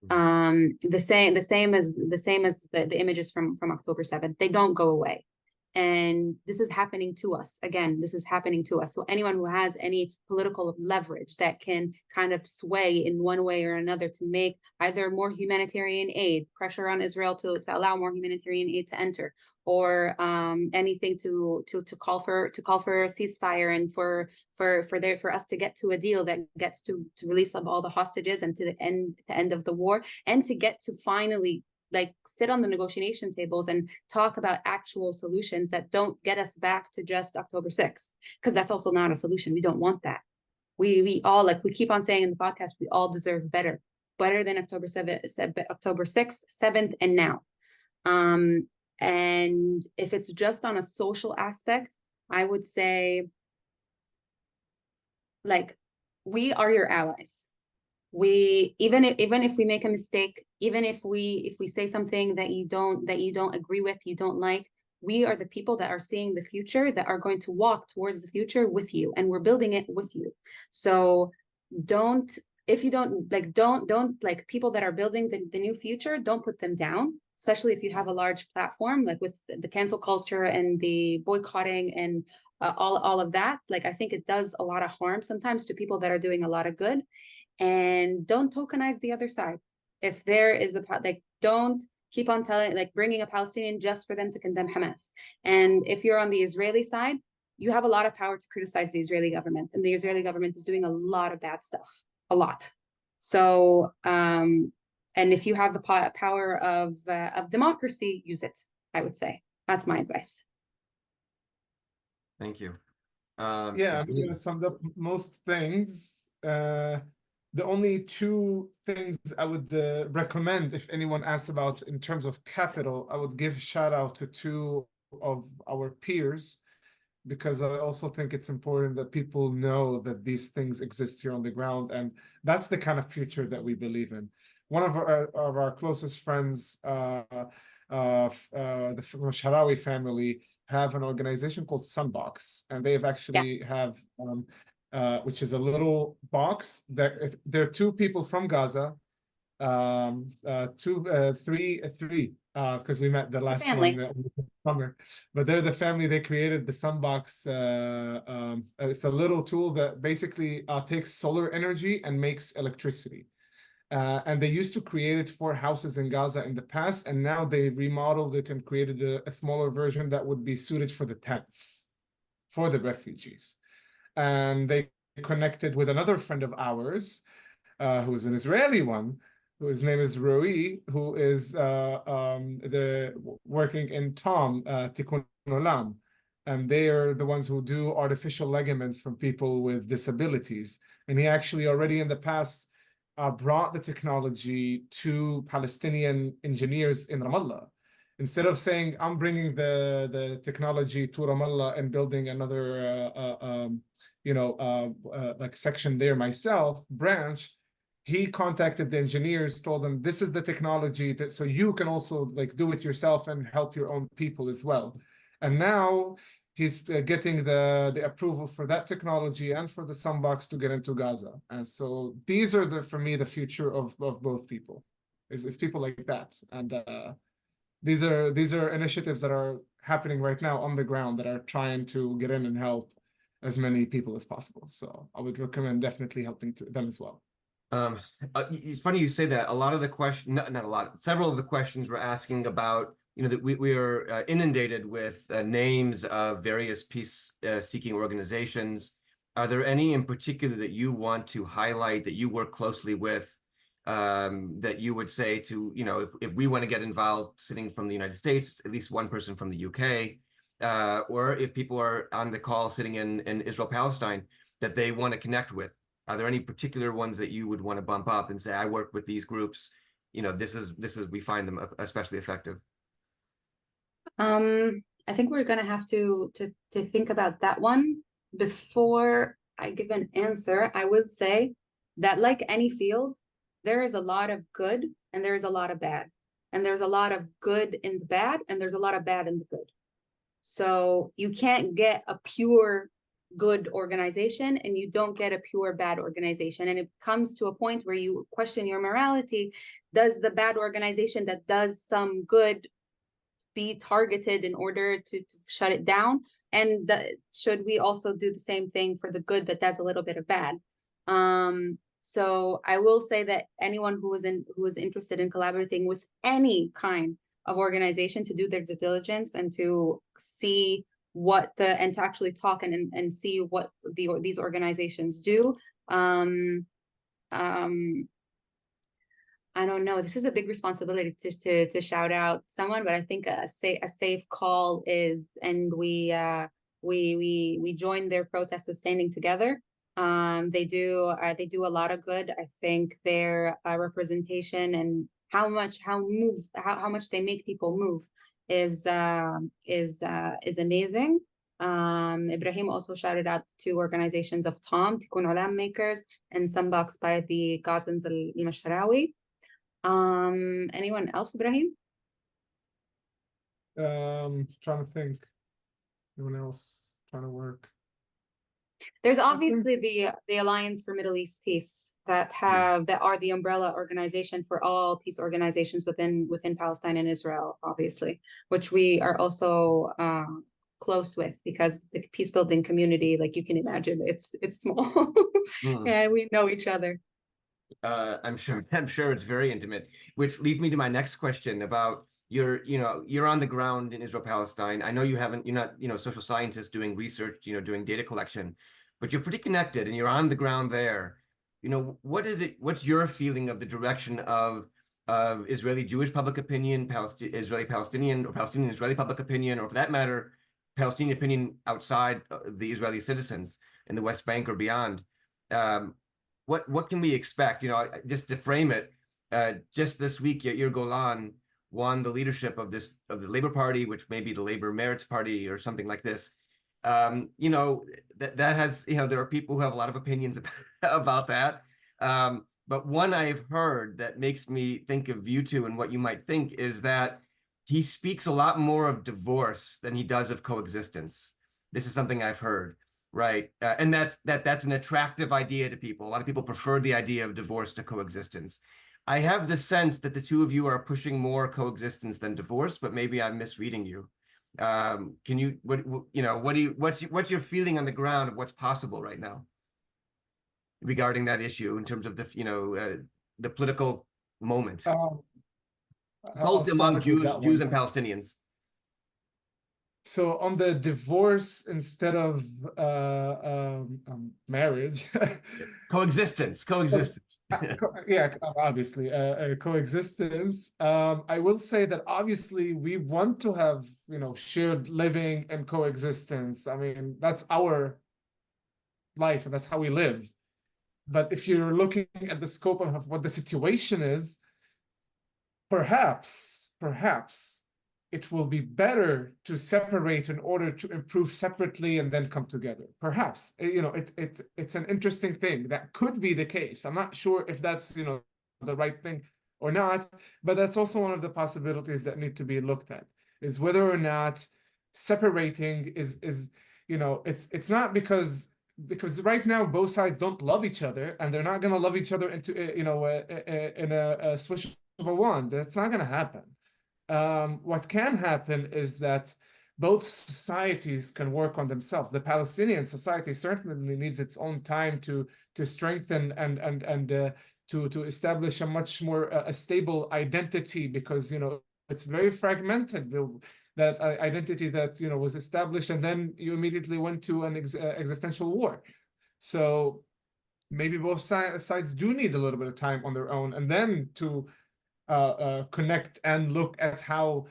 The same as the images from October 7th. They don't go away. And this is happening to us. Again, this is happening to us. So anyone who has any political leverage that can kind of sway in one way or another to make either more humanitarian aid, pressure on Israel to allow more humanitarian aid to enter, or anything to call for a ceasefire and for us to get to a deal that gets to release all the hostages and to the end of the war, and to get to finally sit on the negotiation tables and talk about actual solutions that don't get us back to just October 6th, because that's also not a solution. We don't want that. We all, like we keep on saying in the podcast, we all deserve better than October 6th, 7th, and now. And if it's just on a social aspect, I would say, we are your allies. We even if we make a mistake, even if we say something that you don't agree with, you don't like, we are the people that are seeing the future, that are going to walk towards the future with you, and we're building it with you. So don't, if you don't like, don't like people that are building the new future, don't put them down, especially if you have a large platform, like with the cancel culture and the boycotting and all of that. Like, I think it does a lot of harm sometimes to people that are doing a lot of good. And don't tokenize the other side. If there is a, like, don't keep on telling, like, bringing a Palestinian just for them to condemn Hamas. And if you're on the Israeli side, you have a lot of power to criticize the Israeli government, and the Israeli government is doing a lot of bad stuff, a lot. So, and if you have the power of democracy, use it. I would say that's my advice. Thank you. Yeah, I'm going to sum up most things. The only two things I would recommend, if anyone asks about in terms of capital, I would give a shout out to two of our peers, because I also think it's important that people know that these things exist here on the ground, and that's the kind of future that we believe in. One of our closest friends, the Sharawi family, have an organization called Sunbox, and they've actually have which is a little box that there are two people from Gaza, three, because we met the last one summer, but they're the family. They created the Sunbox. It's a little tool that basically takes solar energy and makes electricity. And they used to create it for houses in Gaza in the past, and now they remodeled it and created a smaller version that would be suited for the tents, for the refugees. And they connected with another friend of ours, who is an Israeli one, whose name is Roi, who is working in Tom, Tikkun Olam. And they are the ones who do artificial ligaments from people with disabilities. And he actually already in the past brought the technology to Palestinian engineers in Ramallah. Instead of saying, I'm bringing the technology to Ramallah and building another, like section there myself, branch, he contacted the engineers, told them, this is the technology, so you can also like do it yourself and help your own people as well. And now he's getting the approval for that technology and for the Sunbox to get into Gaza. And so these are for me, the future of both people, is people like that. And these are initiatives that are happening right now on the ground that are trying to get in and help as many people as possible. So I would recommend definitely helping them as well. It's funny you say that. A lot of the questions, not a lot, several of the questions were asking about, that we are inundated with names of various peace-seeking organizations. Are there any in particular that you want to highlight, that you work closely with, that you would say to, if we want to get involved sitting from the United States, at least one person from the UK, or if people are on the call sitting in Israel, Palestine, that they want to connect with? Are there any particular ones that you would want to bump up and say, I work with these groups, this is we find them especially effective? I think we're gonna have to think about that one before I give an answer. I would say that, like any field, there is a lot of good and there is a lot of bad, and there's a lot of good in the bad and there's a lot of bad in the good. So you can't get a pure good organization and you don't get a pure bad organization. And it comes to a point where you question your morality. Does the bad organization that does some good be targeted in order to shut it down? And should we also do the same thing for the good that does a little bit of bad? So I will say that anyone who is interested in collaborating with any kind of organization, to do their due diligence and to see and to actually talk and see what these organizations do. I don't know. This is a big responsibility to shout out someone, but I think a safe call is, and we joined their protest of Standing Together. They do a lot of good. I think their representation and how much they make people move is amazing. Ibrahim also shouted out two organizations of Tom, Tikkun Olam Makers, and Sunbox by the Gazans al-Mashrawi. Anyone else, Ibrahim? Trying to think. Anyone else trying to work? There's I think- obviously the Alliance for Middle East Peace that are the umbrella organization for all peace organizations within Palestine and Israel, obviously, which we are also close with, because the peace building community, like you can imagine, it's small. Yeah, we know each other. I'm sure it's very intimate, which leads me to my next question about you're on the ground in Israel, Palestine. I know you're not, social scientists doing research, doing data collection, but you're pretty connected and you're on the ground there. What's your feeling of the direction of Israeli Jewish public opinion, Israeli Palestinian or Palestinian Israeli public opinion, or for that matter, Palestinian opinion outside the Israeli citizens in the West Bank or beyond? What can we expect? Just to frame it, just this week, Yair Golan won the leadership of the Labor Party, which may be the Labor Merits Party or something like this. That has, there are people who have a lot of opinions about that. But one I've heard that makes me think of you two and what you might think is that he speaks a lot more of divorce than he does of coexistence. This is something I've heard. Right. And that's an attractive idea to people. A lot of people prefer the idea of divorce to coexistence. I have the sense that the two of you are pushing more coexistence than divorce, but maybe I'm misreading you. What's your feeling on the ground of what's possible right now regarding that issue in terms of the political moment, both among Jews and Palestinians? So on the divorce instead of marriage, coexistence. Yeah, obviously, coexistence. I will say that obviously we want to have, shared living and coexistence. I mean, that's our life and that's how we live. But if you're looking at the scope of what the situation is, perhaps it will be better to separate in order to improve separately and then come together. Perhaps, it's an interesting thing. That could be the case. I'm not sure if that's, the right thing or not, but that's also one of the possibilities that need to be looked at, is whether or not separating is it's not because right now both sides don't love each other, and they're not going to love each other into, in a swish of a wand. That's not going to happen. What can happen is that both societies can work on themselves. The Palestinian society certainly needs its own time to strengthen and to establish a much more a stable identity, because it's very fragmented. That identity that was established, and then you immediately went to an existential war. So maybe both sides do need a little bit of time on their own, and then to connect and look at how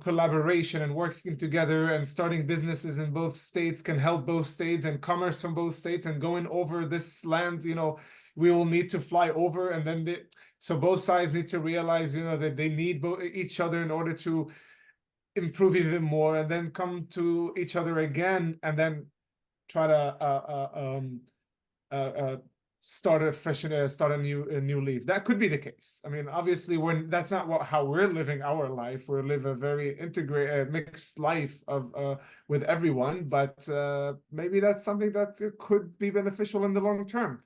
collaboration and working together and starting businesses in both states can help both states, and commerce from both states, and going over this land, we will need to fly over, and then so both sides need to realize that they need each other in order to improve even more, and then come to each other again, and then try to start a fresh, start a new leaf. That could be the case. I mean, obviously, that's not how we're living our life. We live a very integrated, mixed life of with everyone. But maybe that's something that could be beneficial in the long term.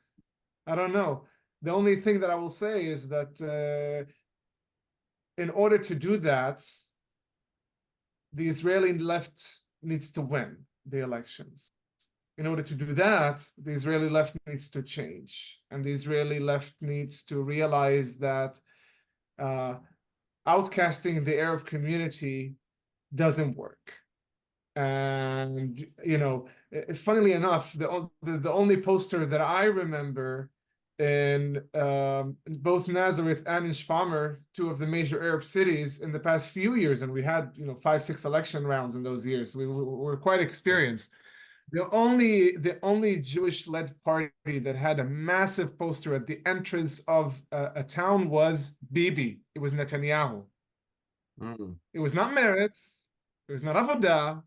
I don't know. The only thing that I will say is that in order to do that, the Israeli left needs to win the elections. In order to do that, the Israeli left needs to change. And the Israeli left needs to realize that outcasting the Arab community doesn't work. And, funnily enough, the only poster that I remember in both Nazareth and in Shfamar, two of the major Arab cities in the past few years, and we had 5-6 election rounds in those years. We were quite experienced. The only Jewish-led party that had a massive poster at the entrance of a town was Bibi. It was Netanyahu. It was not Meretz. It was not Avodah.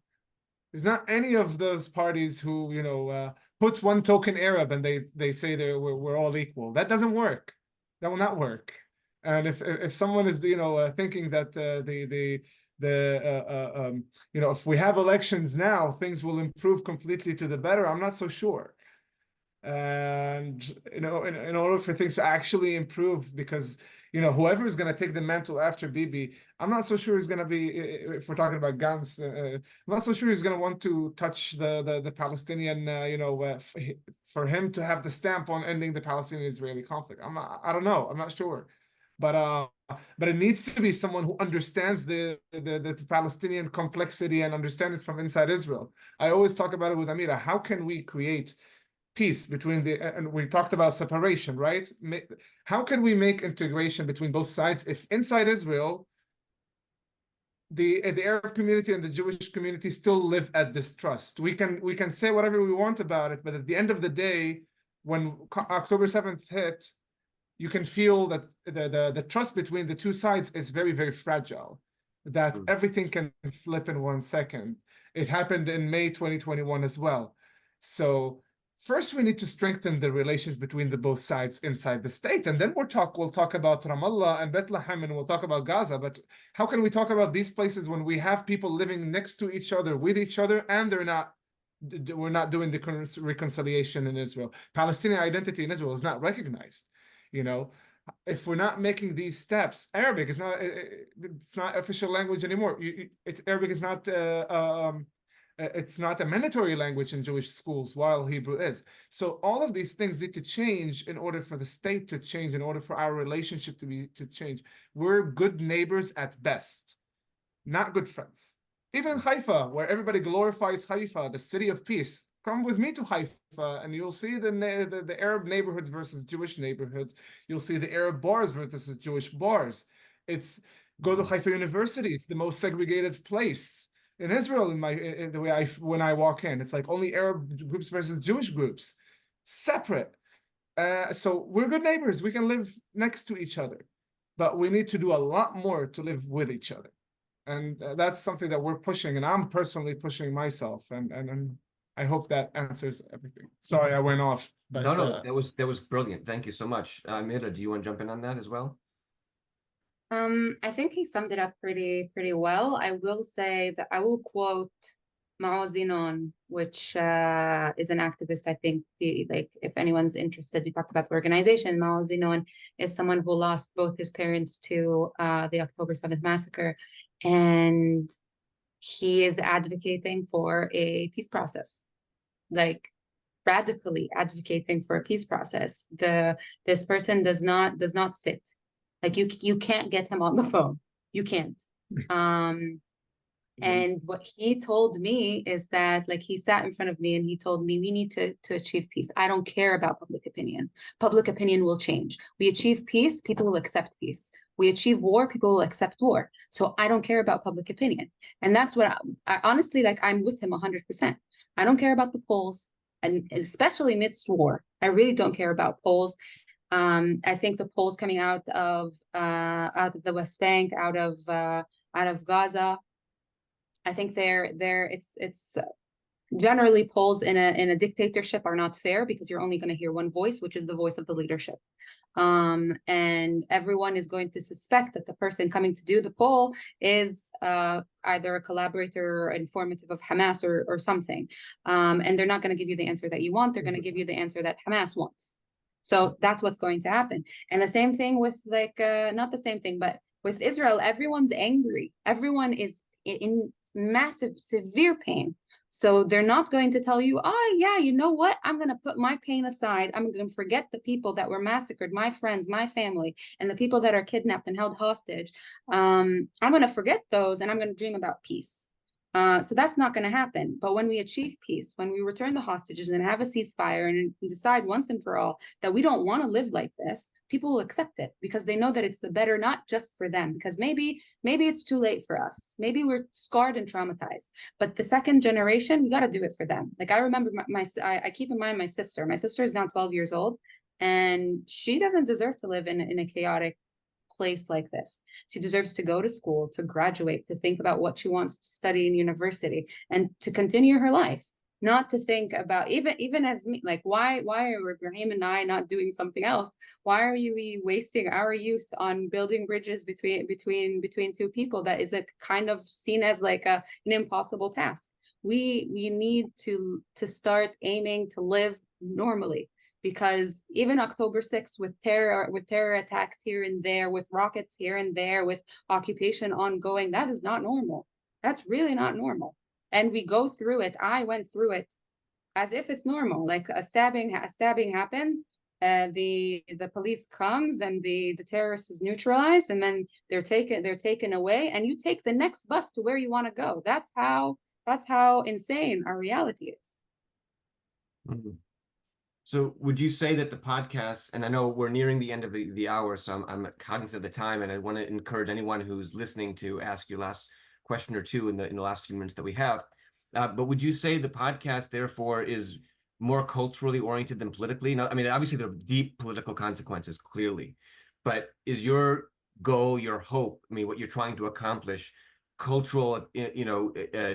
It was not any of those parties who puts one token Arab and they say we're all equal. That doesn't work. That will not work. And if someone is thinking that if we have elections now, things will improve completely to the better. I'm not so sure. And in order for things to actually improve, because whoever is going to take the mantle after Bibi, I'm not so sure he's going to be, if we're talking about guns, I'm not so sure he's going to want to touch the Palestinian, for him to have the stamp on ending the Palestinian-Israeli conflict. I don't know, I'm not sure, but it needs to be someone who understands the Palestinian complexity and understand it from inside Israel. I always talk about it with Amira. How can we create peace between and we talked about separation, right? How can we make integration between both sides if inside Israel, the Arab community and the Jewish community still live at distrust? We can say whatever we want about it, but at the end of the day, when October 7th hit, you can feel that the trust between the two sides is very, very fragile, that everything can flip in 1 second. It happened in May 2021 as well. So first, we need to strengthen the relations between the both sides inside the state, and then we'll talk about Ramallah and Bethlehem, and we'll talk about Gaza. But how can we talk about these places when we have people living next to each other, with each other, and we're not doing the reconciliation in Israel? Palestinian identity in Israel is not recognized. If we're not making these steps, Arabic is it's not official language anymore. Arabic is not. It's not a mandatory language in Jewish schools, while Hebrew is. So all of these things need to change in order for the state to change, in order for our relationship to change. We're good neighbors at best, not good friends. Even Haifa, where everybody glorifies Haifa, the city of peace. Come with me to Haifa, and you'll see the Arab neighborhoods versus Jewish neighborhoods. You'll see the Arab bars versus Jewish bars. Go to Haifa University. It's the most segregated place in Israel, when I walk in. It's like only Arab groups versus Jewish groups, separate. So we're good neighbors. We can live next to each other, but we need to do a lot more to live with each other. And that's something that we're pushing, and I'm personally pushing myself. And I hope that answers everything. Sorry, I went off. But, no, that was brilliant. Thank you so much. Amira, do you want to jump in on that as well? I think he summed it up pretty well. I will say that I will quote Mao Zedong, which is an activist. I think if anyone's interested, we talked about the organization. Mao Zedong is someone who lost both his parents to the October 7th massacre, and he is advocating for a peace process, like radically advocating for a peace process. This person does not sit. Like you can't get him on the phone. You can't. And what he told me is that, like, he sat in front of me and he told me, we need to achieve peace. I don't care about public opinion. Public opinion will change. We achieve peace, people will accept peace. We achieve war, people will accept war. So I don't care about public opinion. And that's what I honestly, like, I'm with him 100%. I don't care about the polls, and especially amidst war. I really don't care about polls. I think the polls coming out of the West Bank, out of Gaza, I think it's generally polls in a dictatorship are not fair, because you're only going to hear one voice, which is the voice of the leadership. And everyone is going to suspect that the person coming to do the poll is either a collaborator or informative of Hamas or something. And they're not going to give you the answer that you want. They're going to give you the answer that Hamas wants. So that's what's going to happen. And the same thing with, like, not the same thing, but with Israel, everyone's angry. Everyone is in massive, severe pain. So they're not going to tell you, oh, yeah, you know what? I'm going to put my pain aside. I'm going to forget the people that were massacred, my friends, my family, and the people that are kidnapped and held hostage. I'm going to forget those, and I'm going to dream about peace. So that's not going to happen. But when we achieve peace, when we return the hostages and have a ceasefire and decide once and for all that we don't want to live like this, people will accept it, because they know that it's the better, not just for them, because maybe it's too late for us. Maybe we're scarred and traumatized, but the second generation, we got to do it for them. Like, I remember I keep in mind my sister is now 12 years old, and she doesn't deserve to live in a chaotic place like this. She deserves to go to school, to graduate, to think about what she wants to study in university, and to continue her life. not to think about, even as me, like why are Ibrahim and I not doing something else? Why are we wasting our youth on building bridges between two people? That is a kind of seen as like an impossible task. We need to start aiming to live normally, because even October 6th, with terror attacks here and there, with rockets here and there, with occupation ongoing, that is not normal. That's really not normal. And we go through it. I went through it as if it's normal. Like a stabbing happens, the police comes and the terrorist is neutralized, and then they're taken away, and you take the next bus to where you want to go. That's how insane our reality is. Mhm. So would you say that the podcast, and I know we're nearing the end of the hour, so I'm cognizant of the time, and I want to encourage anyone who's listening to ask your last question or two in the last few minutes that we have. But would you say the podcast, therefore, is more culturally oriented than politically? Now, I mean, obviously there are deep political consequences, clearly, but is your goal, your hope, I mean, what you're trying to accomplish, cultural,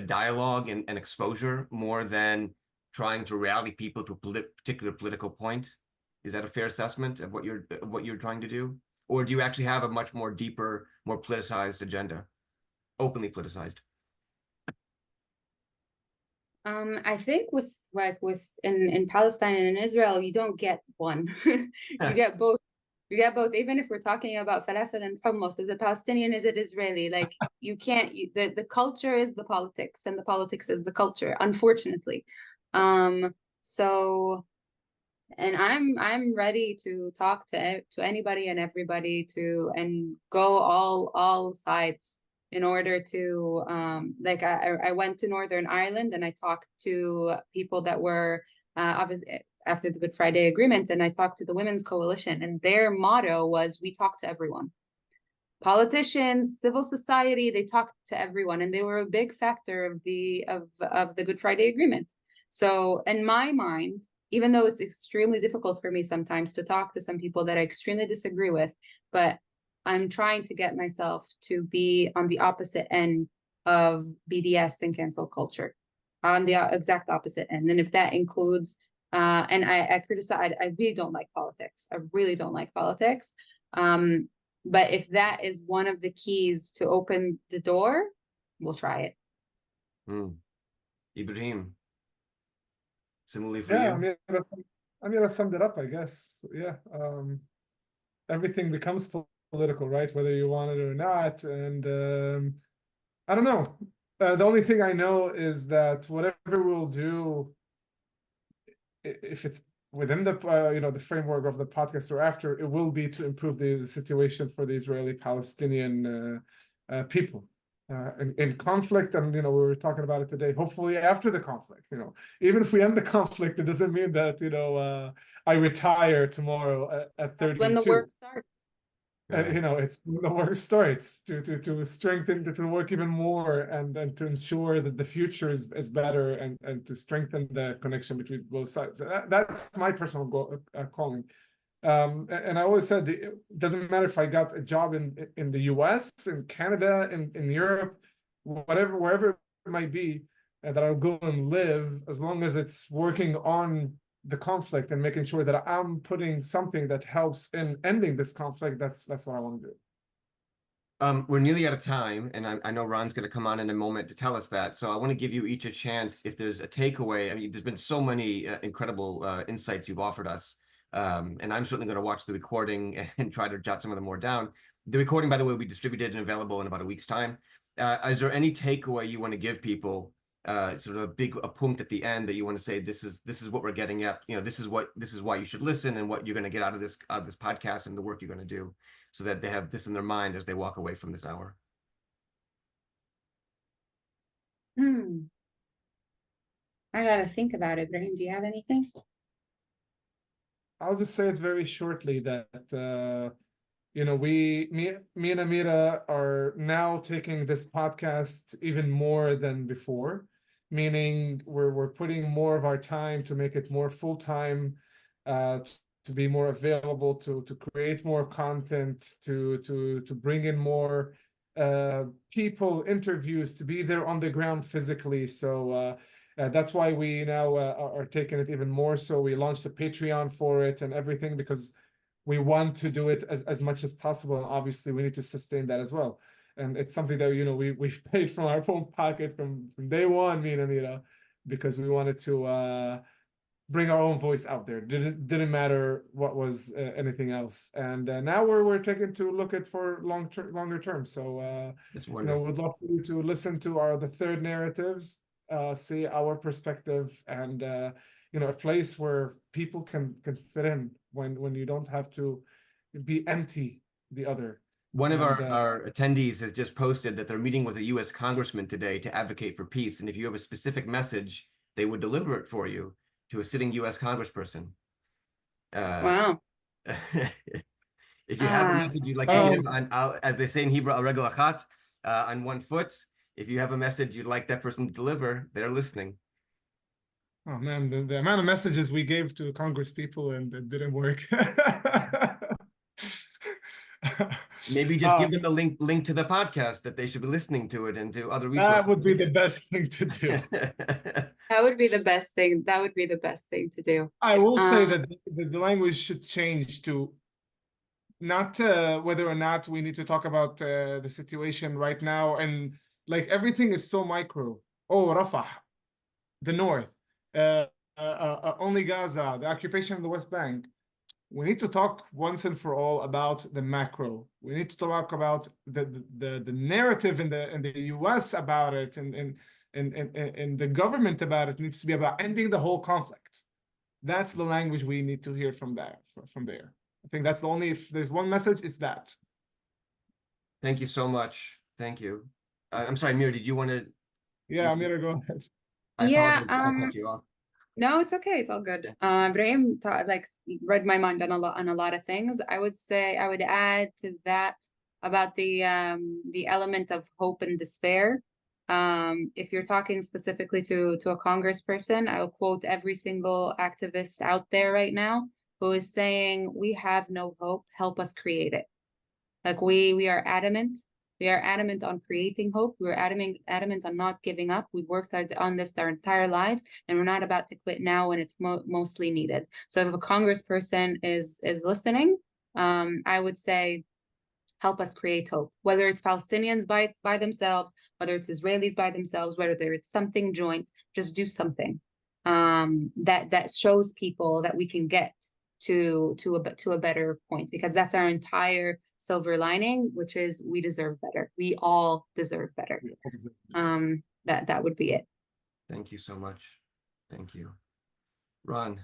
dialogue and exposure more than trying to rally people to a particular political point? Is that a fair assessment of what you're trying to do? Or do you actually have a much more deeper, more politicized agenda, openly politicized? I think in Palestine and in Israel, you don't get one. You get both. You get both. Even if we're talking about falafel and hummus, is it Palestinian? Is it Israeli? Like you can't. The culture is the politics, and the politics is the culture. Unfortunately, so, and I'm ready to talk to anybody and everybody and go all sides in order to like I went to Northern Ireland and I talked to people that were obviously after the Good Friday Agreement, and I talked to the Women's Coalition, and their motto was, we talk to everyone. Politicians, civil society, they talked to everyone, and they were a big factor of the Good Friday Agreement. So in my mind, even though it's extremely difficult for me sometimes to talk to some people that I extremely disagree with, but I'm trying to get myself to be on the opposite end of BDS and cancel culture, on the exact opposite end. And if that includes, and I criticize, I really don't like politics. I really don't like politics. But if that is one of the keys to open the door, we'll try it. Ibrahim, similarly for Yeah, you? Amira summed it up, I guess. Yeah. Everything becomes political, right? Whether you want it or not. And I don't know. The only thing I know is that whatever we'll do, if it's within the the framework of the podcast or after, it will be to improve the situation for the Israeli-Palestinian people in conflict. And we were talking about it today. Hopefully, after the conflict, even if we end the conflict, it doesn't mean that I retire tomorrow at 32. When the work starts. It's the work starts to strengthen, to work even more, and to ensure that the future is better, and to strengthen the connection between both sides. That's my personal goal, calling. And I always said it doesn't matter if I got a job in the US, in Canada, in Europe, wherever it might be, that I'll go and live, as long as it's working on the conflict and making sure that I'm putting something that helps in ending this conflict. That's what I want to do. We're nearly out of time, and I know Ron's going to come on in a moment to tell us that. So I want to give you each a chance if there's a takeaway. I mean, there's been so many incredible insights you've offered us, and I'm certainly going to watch the recording and try to jot some of them more down. The recording, by the way, will be distributed and available in about a week's time. Is there any takeaway you want to give people? Sort of a point at the end that you want to say, this is what we're getting at, this is why you should listen, and what you're going to get out of this podcast and the work you're going to do, so that they have this in their mind as they walk away from this hour. I gotta think about it. Ibrahim, do you have anything? I'll just say it very shortly that me and Amira are now taking this podcast even more than before, meaning we're putting more of our time to make it more full-time, to be more available, to create more content, to bring in more people, interviews, to be there on the ground physically. So That's why we now are taking it even more. So we launched a Patreon for it and everything, because we want to do it as much as possible. And obviously we need to sustain that as well. And it's something that, we've paid from our own pocket from day one, me and Amira, because we wanted to bring our own voice out there. Didn't matter what was anything else. And now we're taking to look at for longer term. So That's wonderful. we'd love for you to listen to the third narratives, see our perspective, and a place where people can fit in when you don't have to be empty the other. One of our attendees has just posted that they're meeting with a U.S. congressman today to advocate for peace. And if you have a specific message, they would deliver it for you to a sitting U.S. congressperson. Wow. If you have a message you'd like to give, as they say in Hebrew, al-regel achat, on one foot, if you have a message you'd like that person to deliver, they're listening. Oh man, the amount of messages we gave to Congress people and it didn't work. Maybe just give them the link to the podcast that they should be listening to it and to other resources. That would be the best thing to do. That would be the best thing. That would be the best thing to do. I will say that the language should change to not whether or not we need to talk about the situation right now, and like everything is so micro. Oh, Rafah, the north, only Gaza, the occupation of the West Bank. We need to talk once and for all about the macro. We need to talk about the narrative in the US about it, and the government about it needs to be about ending the whole conflict. That's the language we need to hear from there. I think that's the only, if there's one message, it's that. Thank you so much. Thank you. I'm sorry, Amira, did you want to? Yeah, Amira, go ahead. I apologize. I cut you off. No, it's okay. It's all good. Ibrahim read my mind on a lot of things. I would say I would add to that about the element of hope and despair. If you're talking specifically to a congressperson, I'll quote every single activist out there right now who is saying, "We have no hope. Help us create it." Like we are adamant. We are adamant on creating hope. We're adamant on not giving up. We've worked on this our entire lives, and we're not about to quit now when it's mostly needed. So if a congressperson is listening, I would say, help us create hope. Whether it's Palestinians by themselves, whether it's Israelis by themselves, whether it's something joint, just do something that shows people that we can get to a better point, because that's our entire silver lining, which is we deserve better. We all deserve better. That would be it. Thank you so much. Thank you. Ron.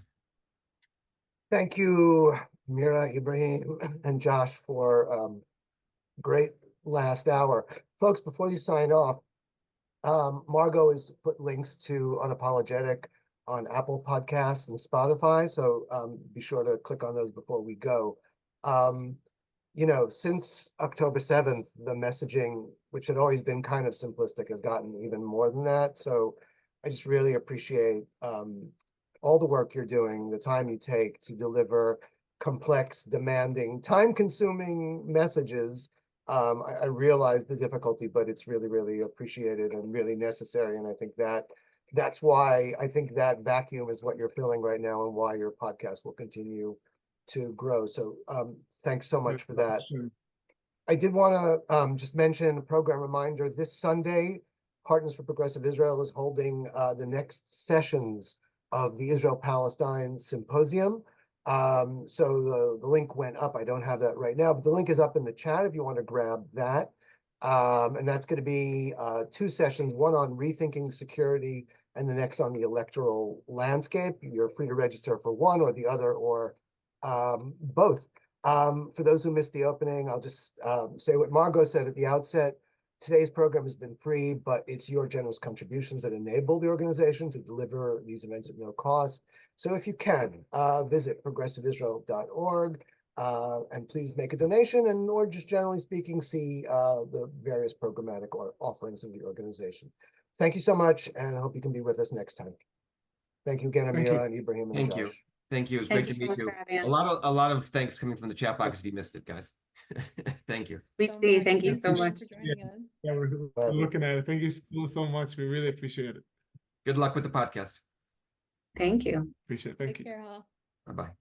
Thank you, Amira, Ibrahim, and Josh for great last hour. Folks, before you sign off, Margot has put links to Unapologetic on Apple Podcasts and Spotify, so be sure to click on those before we go. Since October 7th, the messaging, which had always been kind of simplistic, has gotten even more than that. So I just really appreciate all the work you're doing, the time you take to deliver complex, demanding, time-consuming messages. I realize the difficulty, but it's really, really appreciated and really necessary. And I think that's why I think that vacuum is what you're filling right now, and why your podcast will continue to grow. So thanks so much for that. I did want to just mention a program reminder. This Sunday, Partners for Progressive Israel is holding the next sessions of the Israel-Palestine Symposium. So the link went up. I don't have that right now, but the link is up in the chat if you want to grab that. And that's going to be 2 sessions, one on rethinking security and the next on the electoral landscape. You're free to register for one or the other, or both. For those who missed the opening, I'll just say what Margot said at the outset. Today's program has been free, but it's your generous contributions that enable the organization to deliver these events at no cost. So if you can, visit progressiveisrael.org and please make a donation, or just generally speaking, see the various programmatic offerings of the organization. Thank you so much, and I hope you can be with us next time. Thank you again, Amira and Ibrahim and Josh. Thank you. It was great to meet you. A lot of thanks coming from the chat box if you missed it, guys. Thank you. We see. Thank you so much. Yeah, we're looking at it. Thank you so much. We really appreciate it. Good luck with the podcast. Thank you. Appreciate it. Thank Take you. care, all. Bye-bye.